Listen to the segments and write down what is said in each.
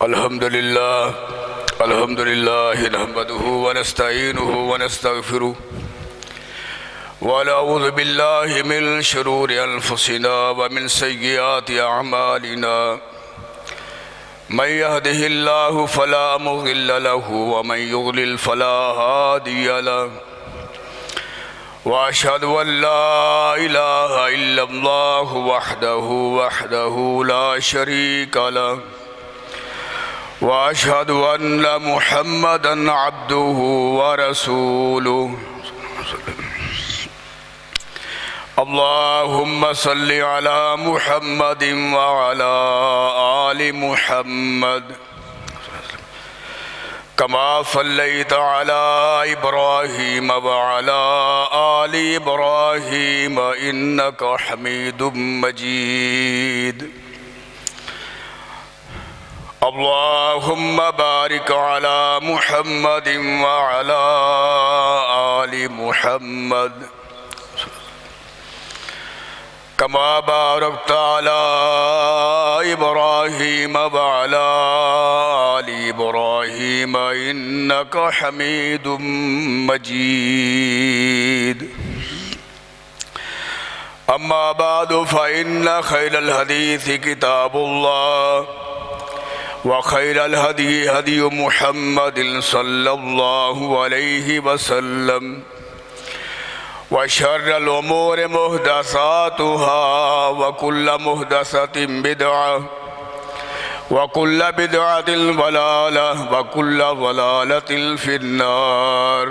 الحمد لله نحمده ونستعينه ونستغفره ونعوذ بالله من شرور أنفسنا ومن سيئات أعمالنا من يهده الله فلا مضل له ومن يضلل فلا هادي له وأشهد أن لا إله إلا الله وحده لا شريك له وأشهد أن محمدًا عبده ورسوله اللهم صل على محمد وعلى آل محمد كما صليت على إبراهيم وعلى آل إبراهيم إنك حميد مجيد اللهم بارك على محمد وعلى آل محمد كما باركت على إبراهيم وعلى آل إبراهيم إنك حميد مجيد أما بعد فإن خير الحديث كتاب الله وخير الهدي هدي محمد صلى الله عليه وسلم وشر الأمور محدثاتها وكل محدثة بدعة وكل بدعة ضلالة وكل ضلالة في النار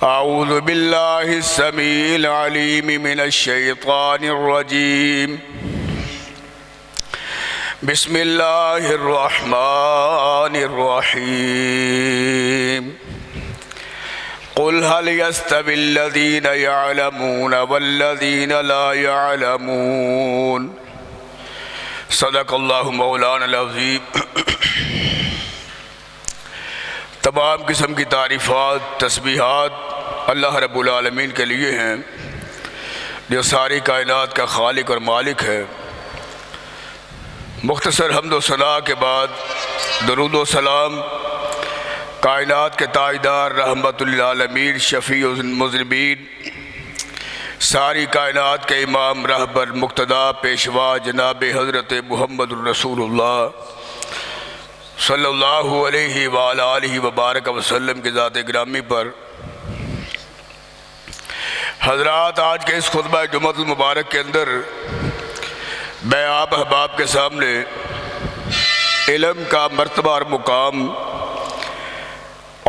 أعوذ بالله السميع العليم من الشيطان الرجيم بسم الله الرحمن الرحيم قل هل يستوي الذين يعلمون والذين لا يعلمون صدق اللہ مولانا العظیم۔ تمام قسم کی تعریفات تسبیحات اللہ رب العالمین کے لیے ہیں جو ساری کائنات کا خالق اور مالک ہے۔ مختصر حمد و ثنا کے بعد درود و سلام کائنات کے تاجدار رحمت للعالمین شفیع المذنبین ساری کائنات کے امام رہبر مقتدا پیشوا جناب حضرت محمد الرسول اللہ صلی اللہ علیہ وآلہ آلہ وبارک وسلم کے ذات گرامی پر حضرات، آج کے اس خطبہ جمعۃ المبارک کے اندر میں آپ احباب کے سامنے علم کا مرتبہ اور مقام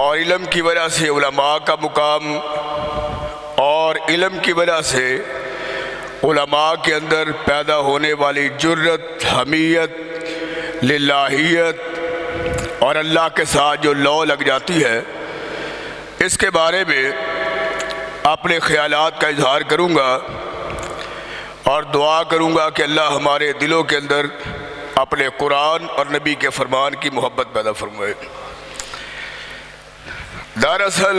اور علم کی وجہ سے علماء کا مقام اور علم کی وجہ سے علماء کے اندر پیدا ہونے والی جرت، حمیت، للہیت اور اللہ کے ساتھ جو لو لگ جاتی ہے، اس کے بارے میں اپنے خیالات کا اظہار کروں گا اور دعا کروں گا کہ اللہ ہمارے دلوں کے اندر اپنے قرآن اور نبی کے فرمان کی محبت پیدا فرمائے۔ دراصل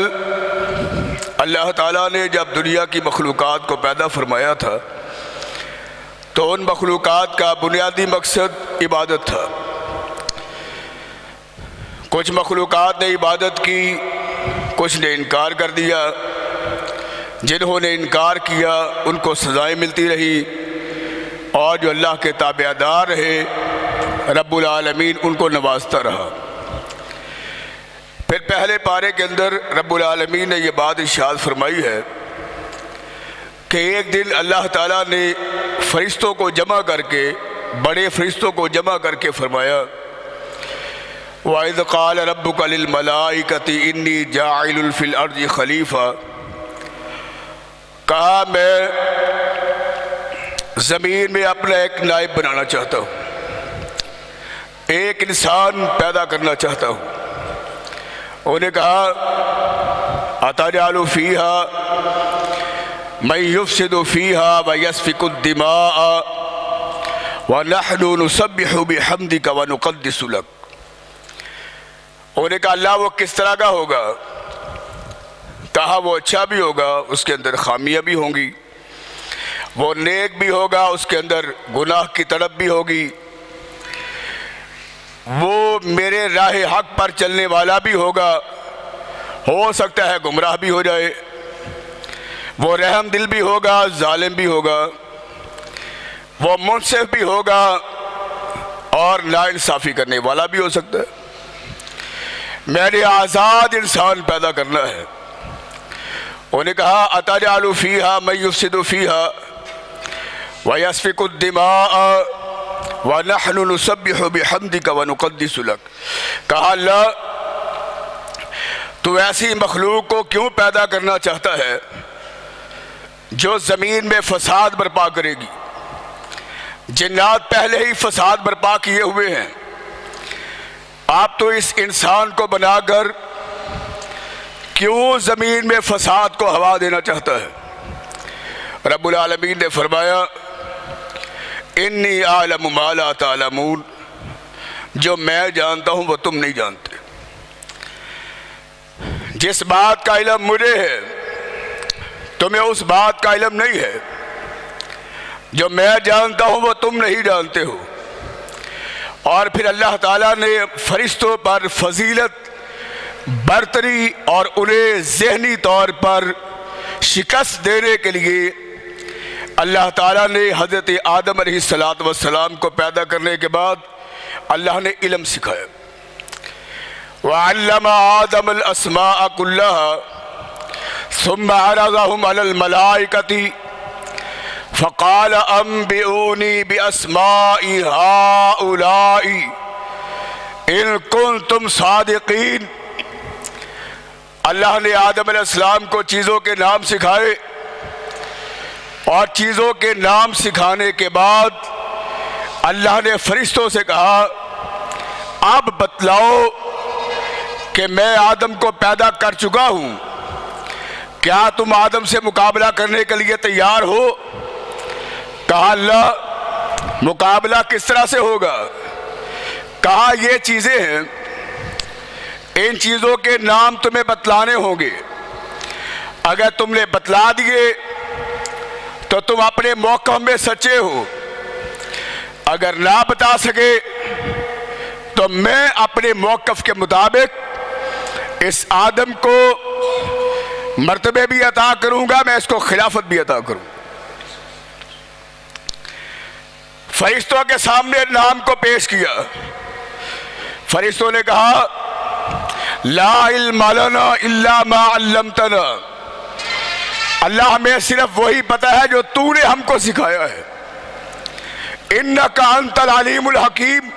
اللہ تعالیٰ نے جب دنیا کی مخلوقات کو پیدا فرمایا تھا تو ان مخلوقات کا بنیادی مقصد عبادت تھا۔ کچھ مخلوقات نے عبادت کی، کچھ نے انکار کر دیا۔ جنہوں نے انکار کیا ان کو سزائیں ملتی رہی، اور جو اللہ کے تابعدار رہے رب العالمین ان کو نوازتا رہا۔ پھر پہلے پارے کے اندر رب العالمین نے یہ بات ارشاد فرمائی ہے کہ ایک دن اللہ تعالیٰ نے فرشتوں کو جمع کر کے، بڑے فرشتوں کو جمع کر کے فرمایا وَإِذْ قَالَ رَبُّكَ لِلْمَلَائِكَةِ إِنِّي جَاعِلٌ فِي الْأَرْضِ خَلِيفَةً، کہا میں زمین میں اپنا ایک نائب بنانا چاہتا ہوں، ایک انسان پیدا کرنا چاہتا ہوں۔ انہوں نے کہا أَتَجْعَلُ فِيهَا مَن يُفْسِدُ فِيهَا وَيَسْفِكُ الدِّمَاءَ وَنَحْنُ نُسَبِّحُ بِحَمْدِكَ وَنُقَدِّسُ لَكَ۔ انہوں نے کہا اللہ وہ کس طرح کا ہوگا؟ کہا وہ اچھا بھی ہوگا، اس کے اندر خامیاں بھی ہوں گی، وہ نیک بھی ہوگا، اس کے اندر گناہ کی طرف بھی ہوگی۔ وہ میرے راہ حق پر چلنے والا بھی ہوگا، ہو سکتا ہے گمراہ بھی ہو جائے، وہ رحم دل بھی ہوگا، ظالم بھی ہوگا، وہ منصف بھی ہوگا اور ناانصافی کرنے والا بھی ہو سکتا ہے۔ میں نے آزاد انسان پیدا کرنا ہے۔ انہوں نے کہا اتجعل فیہا من یفسد فیہا ویسفک الدماء وَنَحْنُ نُسَبِّحُ بِحَمْدِكَ وَنُقَدِّسُ لَكَ، کہا اللہ تو ایسی مخلوق کو کیوں پیدا کرنا چاہتا ہے جو زمین میں فساد برپا کرے گی؟ جنات پہلے ہی فساد برپا کیے ہوئے ہیں، آپ تو اس انسان کو بنا کر کیوں زمین میں فساد کو ہوا دینا چاہتا ہے؟ رب العالمین نے فرمایا انی اعلم ما لا تعلمون، جو میں جانتا ہوں وہ تم نہیں جانتے۔ جس بات کا علم مجھے ہے تمہیں اس بات کا علم نہیں ہے، جو میں جانتا ہوں وہ تم نہیں جانتے ہو۔ اور پھر اللہ تعالیٰ نے فرشتوں پر فضیلت برتری اور انہیں ذہنی طور پر شکست دینے کے لیے اللہ تعالیٰ نے حضرت آدم علیہ السلام کو پیدا کرنے کے بعد اللہ نے علم سکھایا۔ وَعَلَّمَ آدَمَ الْأَسْمَاءَ كُلَّهَا ثُمَّ عَرَضَهُمْ عَلَى الْمَلَائِكَةِ فَقَالَ أَنبِئُونِي بِأَسْمَاءِ هَؤُلَاءِ إِن كُنتُمْ صَادِقِينَ۔ اللہ نے آدم علیہ السلام کو چیزوں کے نام سکھائے، اور چیزوں کے نام سکھانے کے بعد اللہ نے فرشتوں سے کہا اب بتلاؤ کہ میں آدم کو پیدا کر چکا ہوں، کیا تم آدم سے مقابلہ کرنے کے لیے تیار ہو؟ کہا اللہ مقابلہ کس طرح سے ہوگا؟ کہا یہ چیزیں ہیں، ان چیزوں کے نام تمہیں بتلانے ہوں گے، اگر تم نے بتلا دیے تو تم اپنے موقف میں سچے ہو، اگر نہ بتا سکے تو میں اپنے موقف کے مطابق اس آدم کو مرتبے بھی عطا کروں گا، میں اس کو خلافت بھی عطا کروں۔ فرشتوں کے سامنے نام کو پیش کیا، فرشتوں نے کہا لا علم لنا الا ما علمتنا، اللہ ہمیں صرف وہی پتا ہے جو تو نے ہم کو سکھایا ہے۔ انک انت العلیم الحکیم،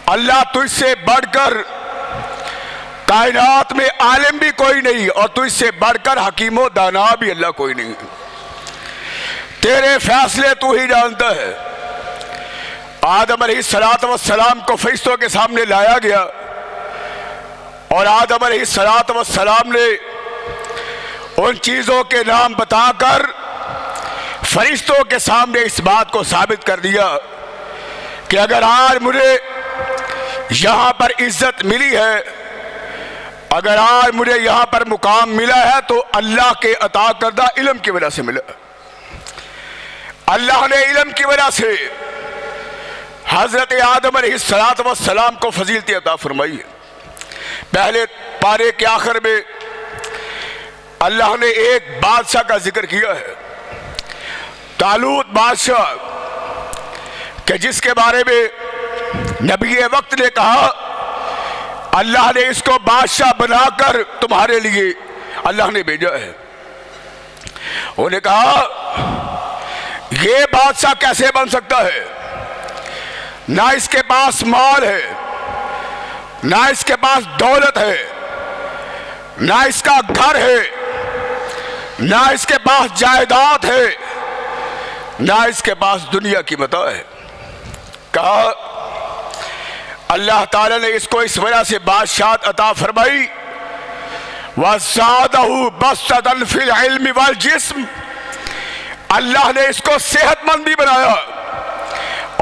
اللہ تجھ سے بڑھ کر کائنات میں عالم بھی کوئی نہیں، اور تجھ سے بڑھ کر حکیم و دانا بھی اللہ کوئی نہیں، تیرے فیصلے تو ہی جانتا ہے۔ آدم علیہ السلام کو فرشتوں کے سامنے لایا گیا، اور آدم علیہ السلام نے ان چیزوں کے نام بتا کر فرشتوں کے سامنے اس بات کو ثابت کر دیا کہ اگر آج مجھے یہاں پر عزت ملی ہے، اگر آج مجھے یہاں پر مقام ملا ہے تو اللہ کے عطا کردہ علم کی وجہ سے ملا۔ اللہ نے علم کی وجہ سے حضرت آدم علیہ السلام کو فضیلت عطا فرمائی ہے۔ پہلے پارے کے آخر میں اللہ نے ایک بادشاہ کا ذکر کیا ہے، طالوت بادشاہ، کہ جس کے بارے میں نبی وقت نے کہا اللہ نے اس کو بادشاہ بنا کر تمہارے لیے اللہ نے بھیجا ہے۔ انہوں نے کہا یہ بادشاہ کیسے بن سکتا ہے؟ نہ اس کے پاس مال ہے، نہ اس کے پاس دولت ہے، نہ اس کا گھر ہے، نہ اس کے پاس جائیداد ہے، نہ اس کے پاس دنیا کی متاع ہے۔ کہا اللہ تعالیٰ نے اس کو اس وجہ سے بادشاہت عطا فرمائی وَزَادَهُ بَسْطَةً فِي الْعِلْمِ وَالْجِسْمِ، اللہ نے اس کو صحت مند بھی بنایا،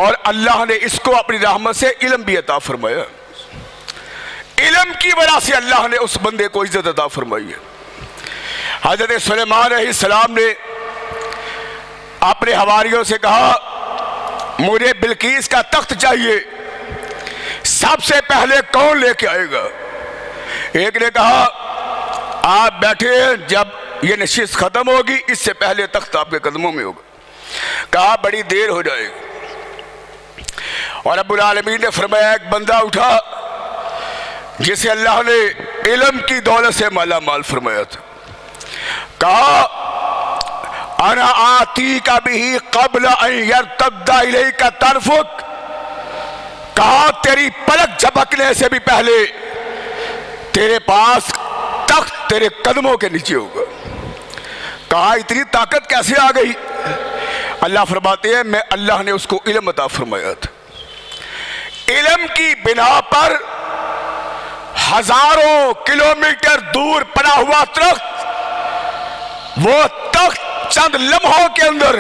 اور اللہ نے اس کو اپنی رحمت سے علم بھی عطا فرمایا۔ علم کی وجہ سے اللہ نے اس بندے کو عزت عطا فرمائی ہے۔ حضرت سلیمان علیہ السلام نے اپنے حواریوں سے کہا مجھے بلقیس کا تخت چاہیے، سب سے پہلے کون لے کے آئے گا؟ ایک نے کہا آپ بیٹھے ہیں، جب یہ نشست ختم ہوگی اس سے پہلے تخت آپ کے قدموں میں ہوگا۔ کہا بڑی دیر ہو جائے گی۔ اور رب العالمین نے فرمایا ایک بندہ اٹھا جسے اللہ نے علم کی دولت سے مالا مال فرمایا تھا، کہا انا آتیک بہ قبل ان یرتد الیک طرفک، کہا تیری پلک جھپکنے سے بھی پہلے تیرے پاس تخت تیرے قدموں کے نیچے ہوگا۔ کہا اتنی طاقت کیسے آ گئی؟ اللہ فرماتے ہیں میں اللہ نے اس کو علم عطا فرمایا تھا، علم کی بنا پر ہزاروں کلومیٹر دور پڑا ہوا درخت، وہ تخت چند لمحوں کے اندر،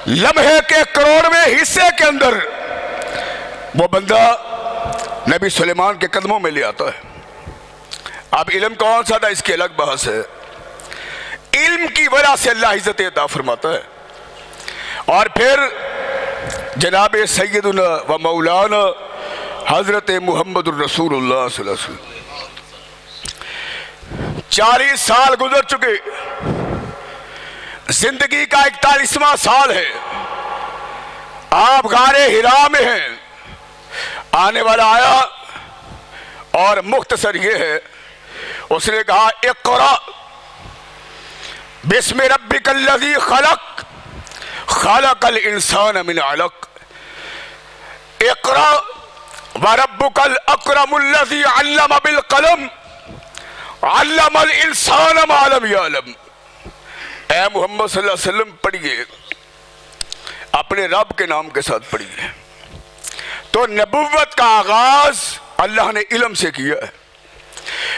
لمحے کے کروڑویں حصے کے اندر وہ بندہ نبی سلیمان کے قدموں میں لے آتا ہے۔ اب علم کون سا تھا اس کی الگ بحث ہے، علم کی وجہ سے اللہ عزت عطا فرماتا ہے۔ اور پھر جناب سیدنا و مولانا حضرت محمد الرسول اللہ صلی اللہ علیہ وسلم 40 سال گزر چکے، زندگی کا 41واں سال ہے، آپ غار حرا میں ہیں، آنے والا آیا اور مختصر یہ ہے، اس نے کہا اقرأ بسم ربک الذی خلق خلق الانسان من علق، اقرأ وربک الاکرم الذی علم بالقلم علم الانسان ما لم یعلم۔ اے محمد صلی اللہ علیہ وسلم پڑھیے، اپنے رب کے نام کے ساتھ پڑھیے۔ تو نبوت کا آغاز اللہ نے علم سے کیا ہے،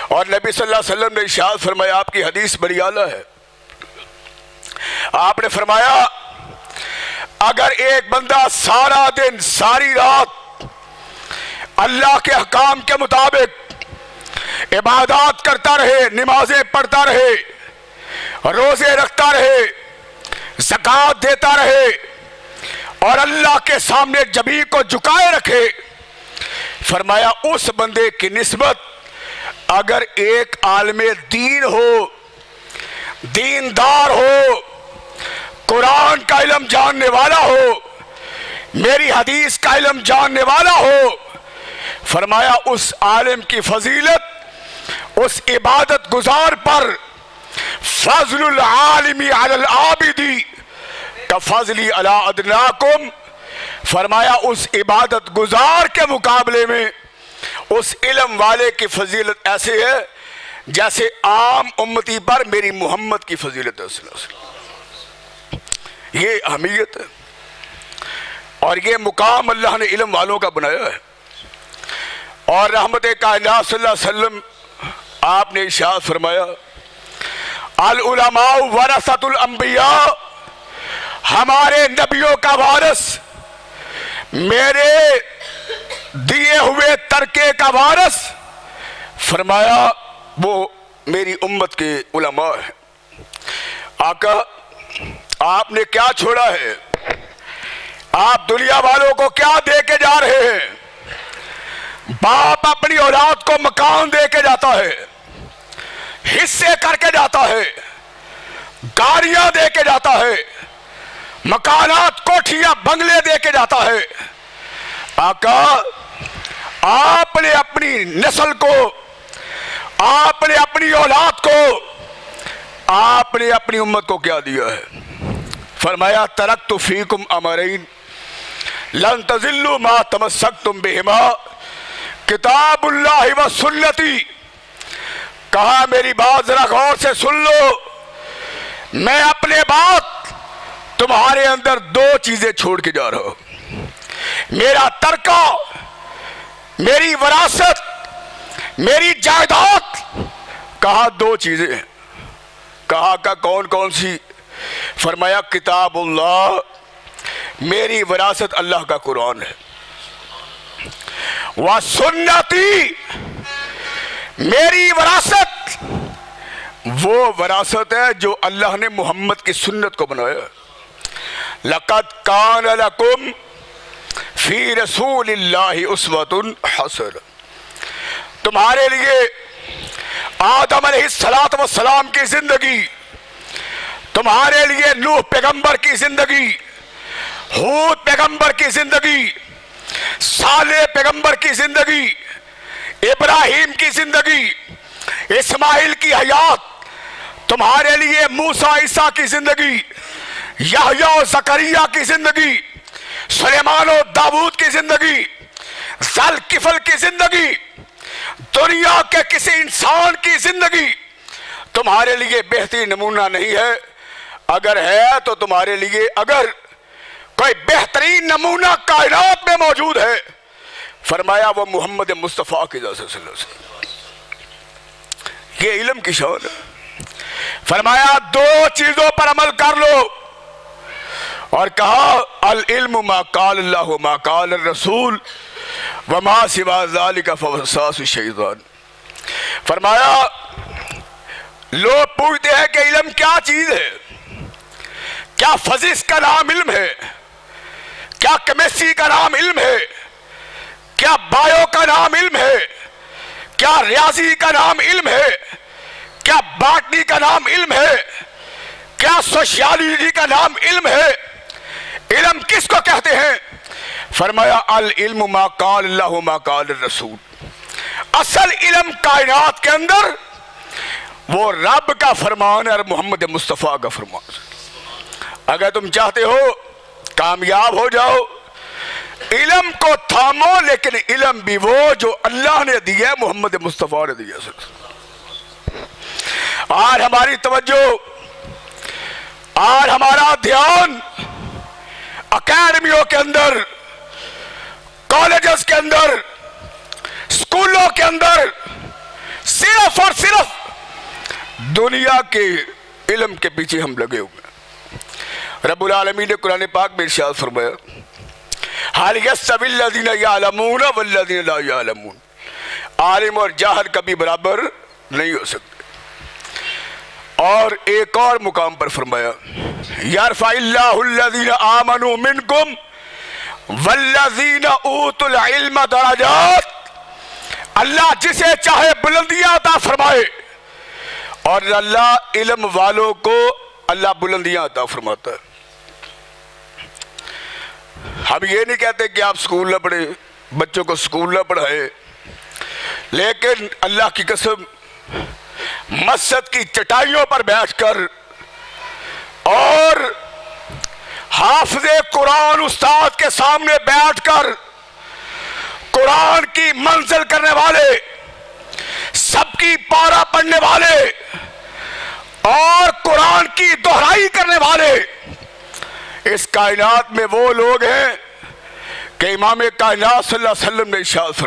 اور نبی صلی اللہ علیہ وسلم نے ارشاد فرمایا، آپ کی حدیث بڑی اعلیٰ ہے، آپ نے فرمایا اگر ایک بندہ سارا دن ساری رات اللہ کے حکام کے مطابق عبادات کرتا رہے، نمازیں پڑھتا رہے، روزے رکھتا رہے، زکوٰۃ دیتا رہے، اور اللہ کے سامنے جبین کو جھکائے رکھے، فرمایا اس بندے کی نسبت اگر ایک عالم دین ہو، دیندار ہو، قرآن کا علم جاننے والا ہو، میری حدیث کا علم جاننے والا ہو، فرمایا اس عالم کی فضیلت اس عبادت گزار پر فضل العالم علی العابدی کفضلی علی ادناکم، فرمایا اس عبادت گزار کے مقابلے میں اس علم والے کی فضیلت ایسے ہے جیسے عام امتی پر میری محمد کی فضیلت ہے صلی اللہ علیہ وسلم۔ یہ اہمیت ہے اور یہ مقام اللہ نے علم والوں کا بنایا ہے۔ اور رحمت کائنات صلی اللہ علیہ وسلم آپ نے ارشاد فرمایا العلماء ورثۃ الانبیاء، ہمارے نبیوں کا وارث، میرے دیے ہوئے ترکے کا وارث، فرمایا وہ میری امت کے علماء ہیں۔ آقا آپ نے کیا چھوڑا ہے؟ آپ دنیا والوں کو کیا دے کے جا رہے ہیں؟ باپ اپنی اولاد کو مکان دے کے جاتا ہے، حصے کر کے جاتا ہے، گاڑیاں دے کے جاتا ہے، مکانات کوٹھیاں بنگلے دے کے جاتا ہے۔ آقا آپ نے اپنی نسل کو، آپ نے اپنی اولاد کو، آپ نے اپنی امت کو کیا دیا ہے؟ فرمایا ترکت فیکم امرین لن تضلوا ما تمسکتم بہما کتاب اللہ و سنتی۔ کہا میری بات ذرا غور سے سن لو، میں اپنے بات تمہارے اندر دو چیزیں چھوڑ کے جا رہا ہوں، میرا ترکہ، میری وراثت، میری جائیداد۔ کہا دو چیزیں، کہا کہ کون کون سی؟ فرمایا کتاب اللہ، میری وراثت اللہ کا قرآن ہے، وَسُنَّتِي، میری وراثت وہ وراثت ہے جو اللہ نے محمد کی سنت کو بنایا۔ لَقَدْ كَانَ لَكُمْ فی رسول اللہ اسوۃ حسنہ، تمہارے لیے آدم علیہ السلام کی زندگی، تمہارے لیے نوح پیغمبر کی زندگی، ہود پیغمبر کی زندگی، صالح پیغمبر کی زندگی، ابراہیم کی زندگی، اسماعیل کی حیات، تمہارے لیے موسیٰ عیسیٰ کی زندگی، یحییٰ و زکریا کی زندگی، سلیمان و داؤد کی زندگی، ذوالکفل کی زندگی، دنیا کے کسی انسان کی زندگی تمہارے لیے بہترین نمونہ نہیں ہے؟ اگر ہے تو تمہارے لیے اگر کوئی بہترین نمونہ کائنات میں موجود ہے، فرمایا وہ محمد مصطفیٰ کی ذات صلی اللہ علیہ وسلم۔ یہ علم کی شان ہے۔ فرمایا دو چیزوں پر عمل کر لو، اور کہا العلم ما قال اللہ ما قال الرسول وما سوا ذلك فوسواس الشیطان۔ فرمایا لوگ پوچھتے ہیں کہ علم کیا چیز ہے؟ کیا فزکس کا نام علم ہے؟ کیا کیمسٹری کا نام علم ہے؟ کیا بایو کا نام علم ہے؟ کیا ریاضی کا نام علم ہے؟ کیا باٹنی کا نام علم ہے؟ کیا سوشیالوجی کا نام علم ہے؟ علم کس کو کہتے ہیں؟ فرمایا العلم ما قال اللہ ما قال الرسول۔ اصل علم کائنات کے اندر وہ رب کا فرمان ہے اور محمد مصطفیٰ کا فرمان۔ اگر تم چاہتے ہو کامیاب ہو جاؤ، علم کو تھامو، لیکن علم بھی وہ جو اللہ نے دیا ہے، محمد مصطفیٰ نے دیا ہے۔ آج ہماری توجہ، آج ہمارا دھیان اکیڈمیوں کے اندر، کالجز کے اندر، اسکولوں کے اندر صرف اور صرف دنیا کے علم کے پیچھے ہم لگے ہوئے ہیں۔ رب العالمین نے قرآن پاک میں ارشاد فرمایا حال یستوی الذین یعلمون والذین لا یعلمون، عالم اور جاہل کبھی برابر نہیں ہو سکتے۔ اور ایک اور مقام پر فرمایا یرفع اللہ الذین آمنوا منکم والذین اوتوا العلم درجات، اللہ جسے چاہے بلندیاں عطا فرمائے، اور اللہ علم والوں کو اللہ بلندیاں عطا فرماتا ہے۔ ہم یہ نہیں کہتے کہ آپ سکول نہ پڑھیں، بچوں کو سکول نہ پڑھائیں، لیکن اللہ کی قسم مسجد کی چٹائیوں پر بیٹھ کر اور حافظ قرآن استاد کے سامنے بیٹھ کر قرآن کی منزل کرنے والے، سب کی پارہ پڑھنے والے اور قرآن کی دہرائی کرنے والے اس کائنات میں وہ لوگ ہیں کہ امام کائنات صلی اللہ علیہ وسلم نے ارشاد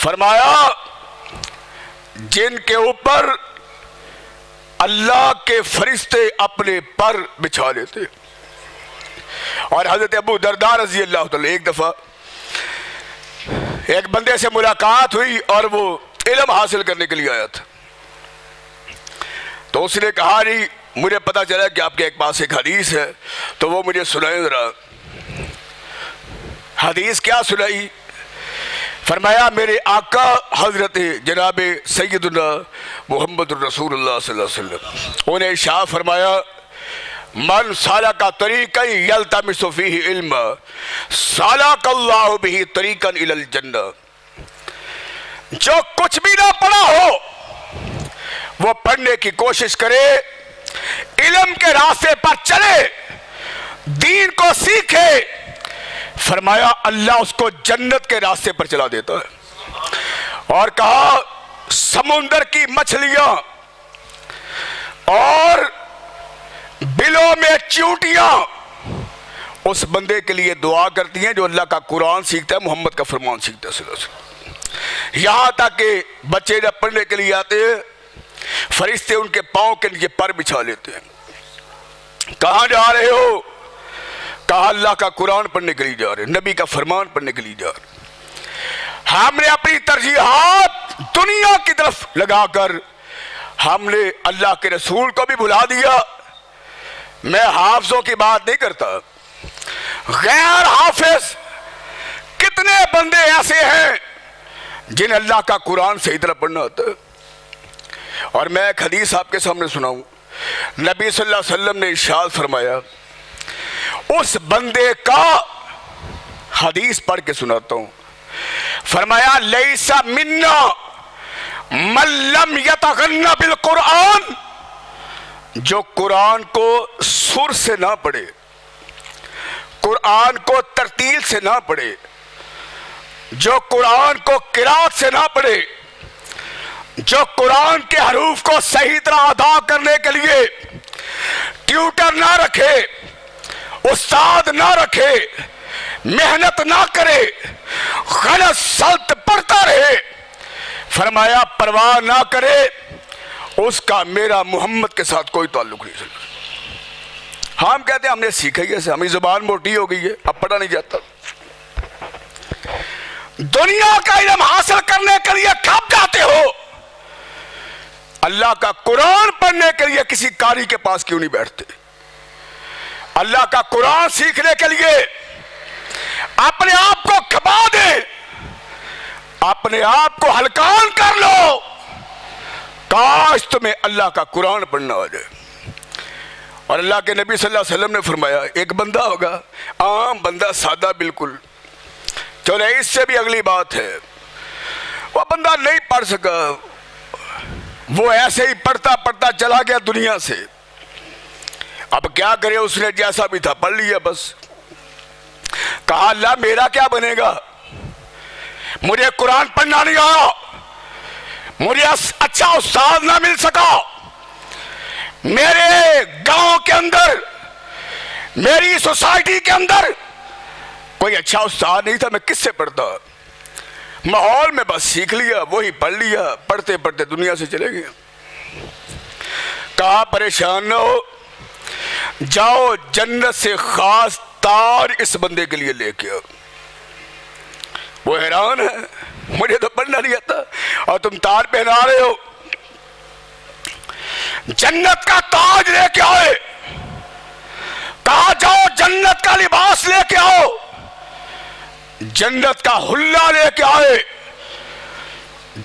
فرمایا جن کے اوپر اللہ کے فرشتے اپنے پر بچھا لیتے۔ اور حضرت ابو درداء رضی اللہ تعالی، ایک دفعہ ایک بندے سے ملاقات ہوئی اور وہ علم حاصل کرنے کے لیے آیا تھا، تو اس نے کہا نہیں مجھے پتا چلا کہ آپ کے ایک پاس ایک حدیث ہے، تو وہ مجھے سنائیں ذرا۔ حدیث کیا سنائی؟ فرمایا میرے آقا حضرت جناب سیدنا محمد الرسول اللہ صلی اللہ علیہ وسلم انہیں ارشاد فرمایا من سالک طریقا یلتمس فیہ علما سالک اللہ بہ طریقا الی الجنہ، جو کچھ بھی نہ پڑھا ہو وہ پڑھنے کی کوشش کرے، علم کے راستے پر چلے، دین کو سیکھے، فرمایا اللہ اس کو جنت کے راستے پر چلا دیتا ہے۔ اور کہا سمندر کی مچھلیاں اور بلوں میں چیونٹیاں اس بندے کے لیے دعا کرتی ہیں جو اللہ کا قرآن سیکھتا ہے، محمد کا فرمان سیکھتا ہے صلی اللہ علیہ وسلم۔ یہاں تک کہ بچے جب پڑھنے کے لیے آتے ہیں فرشتے ان کے پاؤں کے نیچے پر بچھا لیتے ہیں۔ کہاں جا رہے ہو؟ کہا اللہ کا قرآن پڑھنے کے لیے جا رہے ہیں، نبی کا فرمان پڑھنے کے لیے جا رہے ہیں۔ ہم نے اپنی ترجیحات دنیا کی طرف لگا کر ہم نے اللہ کے رسول کو بھی بھلا دیا۔ میں حافظوں کی بات نہیں کرتا، غیر حافظ کتنے بندے ایسے ہیں جنہیں اللہ کا قرآن صحیح طرح پڑھنا آتا ہے؟ اور میں ایک حدیث آپ کے سامنے سناؤں. نبی صلی اللہ علیہ وسلم نے ارشاد فرمایا، اس بندے کا، حدیث پڑھ کے سناتا ہوں، فرمایا لیس منا من لم یتغنى بالقرآن، جو قرآن کو سر سے نہ پڑھے، قرآن کو ترتیل سے نہ پڑھے، جو قرآن کو قرات سے نہ پڑھے، جو قرآن کے حروف کو صحیح طرح ادا کرنے کے لیے ٹیوٹر نہ رکھے، استاد نہ رکھے، محنت نہ کرے، غلط سلط پڑھتا رہے، فرمایا پرواہ نہ کرے، اس کا میرا محمد کے ساتھ کوئی تعلق نہیں. ہم کہتے ہیں ہم نے سیکھا ہی ایسے، ہمیں زبان موٹی ہو گئی ہے، اب پڑھا نہیں جاتا. دنیا کا علم حاصل کرنے کے لیے کب جاتے ہو؟ اللہ کا قرآن پڑھنے کے لیے کسی قاری کے پاس کیوں نہیں بیٹھتے؟ اللہ کا قرآن سیکھنے کے لیے اپنے آپ کو کھپا دیں، اپنے آپ کو ہلکان کر لو، کاش تمہیں اللہ کا قرآن پڑھنا آ جائے. اور اللہ کے نبی صلی اللہ علیہ وسلم نے فرمایا، ایک بندہ ہوگا، عام بندہ، سادہ بالکل، چلو اس سے بھی اگلی بات ہے، وہ بندہ نہیں پڑھ سکا، وہ ایسے ہی پڑھتا پڑھتا چلا گیا دنیا سے. اب کیا کرے، اس نے جیسا بھی تھا پڑھ لیا بس. کہا اللہ میرا کیا بنے گا، مجھے قرآن پڑھنا نہیں آیا، مجھے اچھا استاد نہ مل سکا، میرے گاؤں کے اندر، میری سوسائٹی کے اندر کوئی اچھا استاد نہیں تھا، میں کس سے پڑھتا؟ ماحول میں بس سیکھ لیا، وہی پڑھ لیا، پڑھتے پڑھتے دنیا سے چلے گئے. کہا پریشان نہ ہو، جاؤ جنت سے خاص تار اس بندے کے لیے لے کے آؤ. وہ حیران ہے، مجھے تو پڑھنا نہیں آتا اور تم تار پہنا رہے ہو. جنت کا تاج لے کے آئے. کہا جاؤ جنت کا لباس لے کے آؤ، جنت کا حلہ لے کے آئے،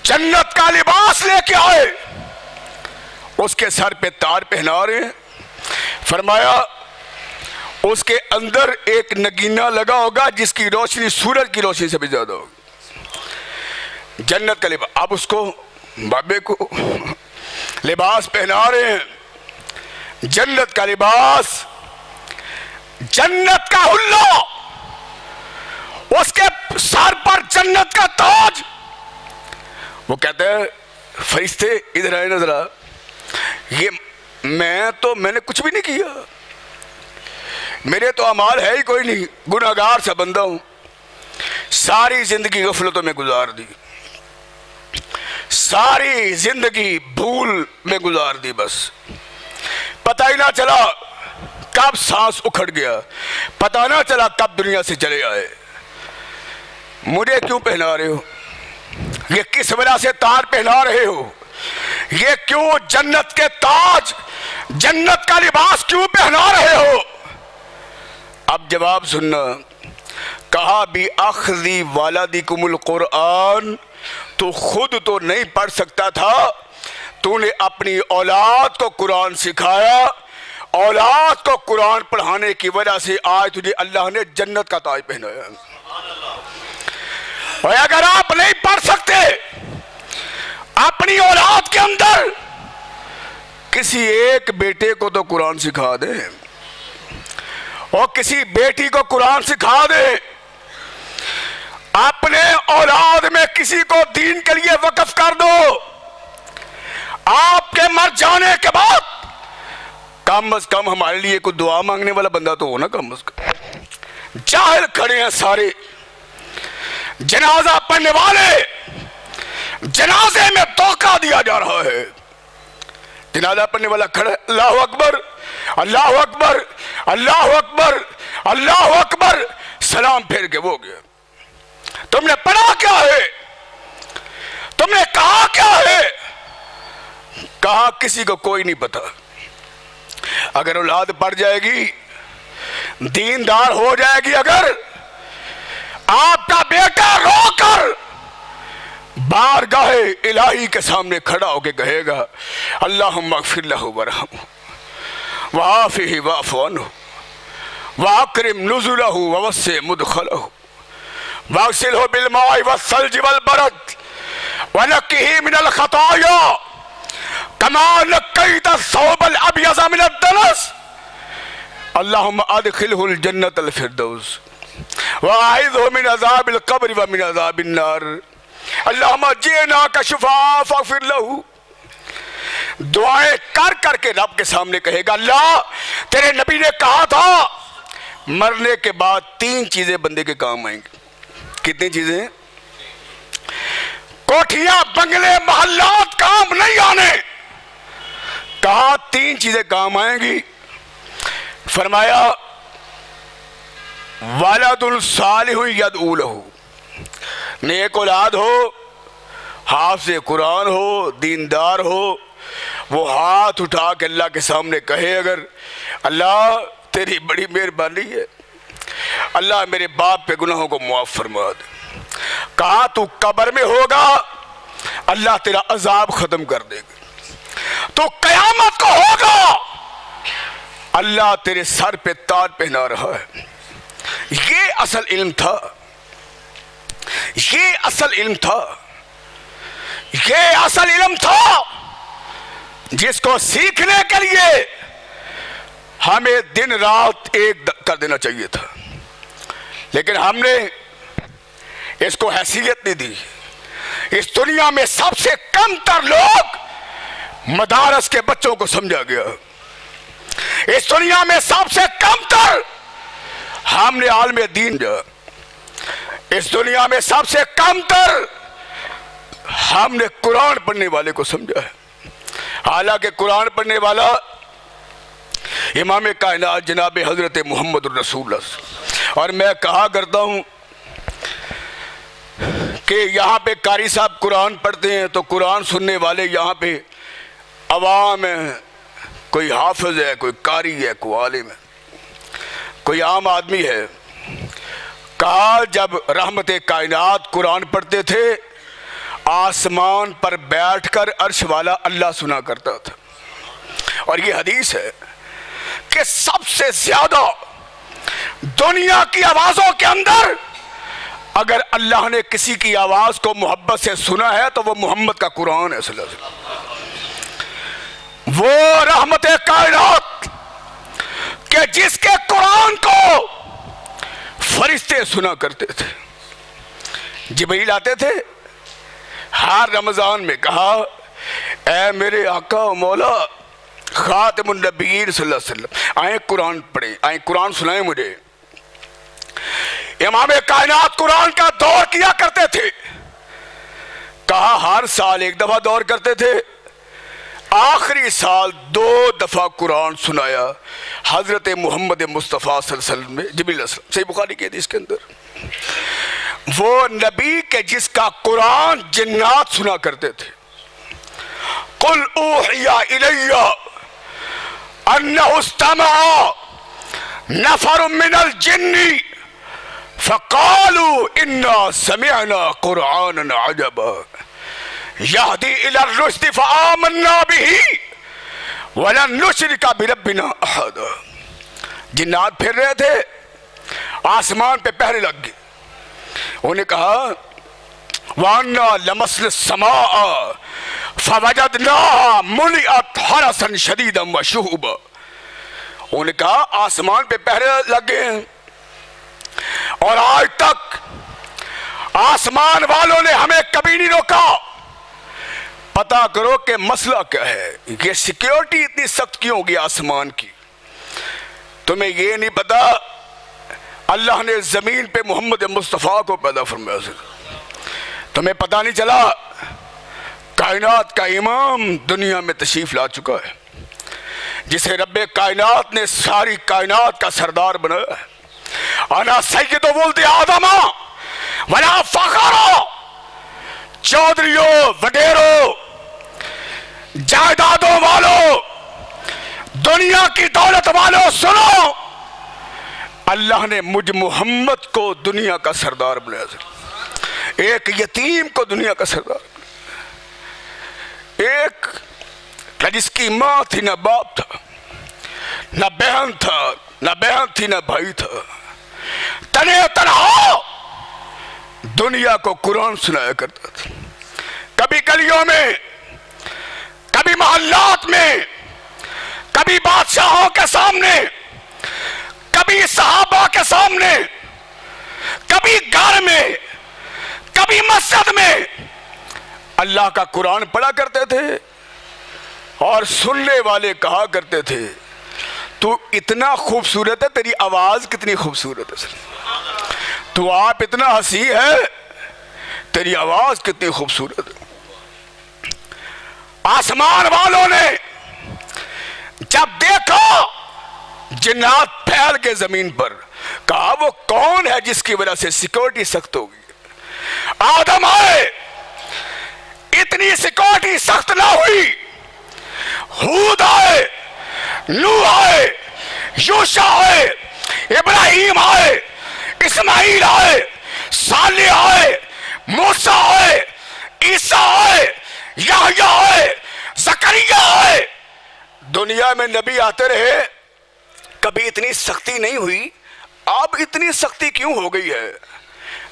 جنت کا لباس لے کے آئے، اس کے سر پہ تار پہنا رہے ہیں. فرمایا اس کے اندر ایک نگینہ لگا ہوگا جس کی روشنی سورج کی روشنی سے بھی زیادہ ہوگی. جنت کا لباس، اب اس کو بابے کو لباس پہنا رہے ہیں، جنت کا لباس، جنت کا حلہ، اس کے سر پر جنت کا تاج. وہ کہتے ہیں فرشتے ادھر آئے نظر آ، یہ میں نے کچھ بھی نہیں کیا، میرے تو اعمال ہے ہی کوئی نہیں، گناہگار سا بندہ ہوں، ساری زندگی غفلتوں میں گزار دی، ساری زندگی بھول میں گزار دی، بس پتہ ہی نہ چلا کب سانس اکھڑ گیا، پتہ نہ چلا کب دنیا سے چلے آئے. مجھے کیوں پہنا رہے ہو؟ یہ کس وجہ سے تار پہنا رہے ہو؟ یہ کیوں جنت کے تاج، جنت کا لباس کیوں پہنا رہے ہو؟ اب جواب سننا. کہا بھی اخذی والدکم القرآن، تو خود تو نہیں پڑھ سکتا تھا، تو نے اپنی اولاد کو قرآن سکھایا، اولاد کو قرآن پڑھانے کی وجہ سے آج تجھے اللہ نے جنت کا تاج پہنایا. اور اگر آپ نہیں پڑھ سکتے، اپنی اولاد کے اندر کسی ایک بیٹے کو تو قرآن سکھا دیں، اور کسی بیٹی کو قرآن سکھا دیں، اپنے اولاد میں کسی کو دین کے لیے وقف کر دو. آپ کے مر جانے کے بعد کم از کم ہمارے لیے کوئی دعا مانگنے والا بندہ تو ہونا کم از کم. جاہل کھڑے ہیں سارے، جنازہ پڑھنے والے، جنازے میں دھوکہ دیا جا رہا ہے. جنازہ پڑھنے والا کھڑا، اللہ اکبر، اللہ اکبر، اللہ اکبر، اللہ اکبر، سلام پھیر کے وہ گیا. تم نے پڑھا کیا ہے؟ تم نے کہا کیا ہے؟ کہا کسی کو کوئی نہیں پتا. اگر اولاد پڑھ جائے گی، دیندار ہو جائے گی، آپ کا بیٹا رو کر بارگاہ الہی کے سامنے کھڑا ہو کے کہے گا اللہم اغفر لہ ورحمہ وعافہ واعف عنہ واکرم نزلہ ووسع مدخلہ واغسلہ بالماء والثلج والبرد ونقہ من الخطایا کما نقیت الثوب الابیض من الدنس اللہم ادخلہ الجنۃ الفردوس واعذہ من عذاب القبر ومن عذاب النار اللہم جئناک شفاعا فاغفر لہ. دعائیں کر کر کے رب کے سامنے کہے گا اللہ تیرے نبی نے کہا تھا مرنے کے بعد 3 چیزیں بندے کے کام آئیں گی. کتنی چیزیں؟ کوٹھیاں بنگلے محلات کام نہیں آنے. کہا 3 چیزیں کام آئیں گی. فرمایا ولد صالح یدعو لہ، نیک اولاد ہو، حافظ قرآن ہو، دیندار ہو، وہ ہاتھ اٹھا کے اللہ کے سامنے کہے اگر اللہ تیری بڑی مہربانی ہے، اللہ میرے باپ پہ گناہوں کو معاف فرما دے. کہا تو قبر میں ہوگا اللہ تیرا عذاب ختم کر دے گا. تو قیامت کو ہوگا اللہ تیرے سر پہ تاج پہنا رہا ہے. یہ اصل علم تھا، یہ اصل علم تھا، یہ اصل علم تھا جس کو سیکھنے کے لیے ہمیں دن رات ایک کر دینا چاہیے تھا، لیکن ہم نے اس کو حیثیت نہیں دی. اس دنیا میں سب سے کم تر لوگ مدارس کے بچوں کو سمجھا گیا. اس دنیا میں سب سے کم تر ہم نے عالم دین جا. اس دنیا میں سب سے کم تر ہم نے قرآن پڑھنے والے کو سمجھا ہے. حالانکہ قرآن پڑھنے والا امام کائنات جناب حضرت محمد الرسول اللہ. اور میں کہا کرتا ہوں کہ یہاں پہ قاری صاحب قرآن پڑھتے ہیں تو قرآن سننے والے یہاں پہ عوام ہیں، کوئی حافظ ہے، کوئی قاری ہے، کوئی عالم ہے، کوئی عام آدمی ہے. کہا جب رحمت کائنات قرآن پڑھتے تھے آسمان پر بیٹھ کر عرش والا اللہ سنا کرتا تھا. اور یہ حدیث ہے کہ سب سے زیادہ دنیا کی آوازوں کے اندر اگر اللہ نے کسی کی آواز کو محبت سے سنا ہے تو وہ محمد کا قرآن ہے صلی اللہ علیہ وسلم. وہ رحمت کائنات کہ جس کے قرآن کو فرشتے سنا کرتے تھے. جبریل آتے تھے ہر رمضان میں، کہا اے میرے آقا و مولا خاتم النبیین صلی اللہ علیہ وسلم آئیں قرآن پڑھیں، آئیں قرآن سنائیں مجھے. امام کائنات قرآن کا دور کیا کرتے تھے. کہا ہر سال 1 دفعہ دور کرتے تھے، آخری سال 2 دفعہ قرآن سنایا حضرت محمد مصطفیٰ صلی اللہ علیہ وسلم نے جبریل علیہ السلام. صحیح بخاری کی حدیث کے اندر وہ نبی کے جس کا قرآن جنات سنا کرتے تھے. قل اوحی الی انہ استمع نفر من الجن فقالوا انا سمعنا قرآنا عجبا یہدی الی الرشد فآمنا به ولن نشرک بربنا احدا. جنات پھر رہے تھے، آسمان پہ پہرے لگ گئے. انہیں کہا وَأَنَّا لَمَسْنَا السَّمَاءَ فَوَجَدْنَاهَا مُلِئَتْ حَرَسًا شَدِيدًا وَشُهُبًا. انہیں کہا آسمان پہ پہرے لگے ہیں اور آج تک آسمان والوں نے ہمیں کبھی نہیں روکا. پتا کرو کہ مسئلہ کیا ہے، یہ سیکیورٹی اتنی سخت کیوں ہوگی آسمان کی. تمہیں یہ نہیں پتا اللہ نے زمین پہ محمد مصطفیٰ کو پیدا فرمایا. تمہیں پتہ نہیں چلا کائنات کا امام دنیا میں تشریف لا چکا ہے، جسے رب کائنات نے ساری کائنات کا سردار بنایا ہے. انا سید ولد آدم ولا فخر. چودھریوں، وڈیروں، جائیدادوں والوں، دنیا کی دولت والوں، سنو، اللہ نے مجھ محمد کو دنیا کا سردار بنایا، ایک یتیم کو دنیا کا سردار، ایک جس کی ماں تھی نہ باپ تھا، نہ بہن تھا، نہ بہن تھی نہ بھائی تھا، تنہا دنیا کو قرآن سنایا کرتا تھا، کبھی گلیوں میں، کبھی محلات میں، کبھی بادشاہوں کے سامنے، کبھی صحابہ کے سامنے، کبھی گھر میں، کبھی مسجد میں اللہ کا قرآن پڑھا کرتے تھے، اور سننے والے کہا کرتے تھے تو اتنا خوبصورت ہے، تیری آواز کتنی خوبصورت ہے، تو آپ اتنا ہنسی ہے، تیری آواز کتنی خوبصورت ہے۔ آسمان والوں نے جب دیکھا جنات پھیل کے زمین پر، کہا وہ کون ہے جس کی وجہ سے سیکورٹی سخت ہوگی؟ آدم آئے، اتنی سیکورٹی سخت نہ ہوئی، ہود آئے، نوح آئے، یوشع آئے، ابراہیم آئے، اسماعیل آئے، صالح آئے، موسیٰ آئے، عیسیٰ آئے، یحییٰ آئے، زکریا آئے، دنیا میں نبی آتے رہے، کبھی اتنی سختی نہیں ہوئی، اب اتنی سختی کیوں ہو گئی ہے؟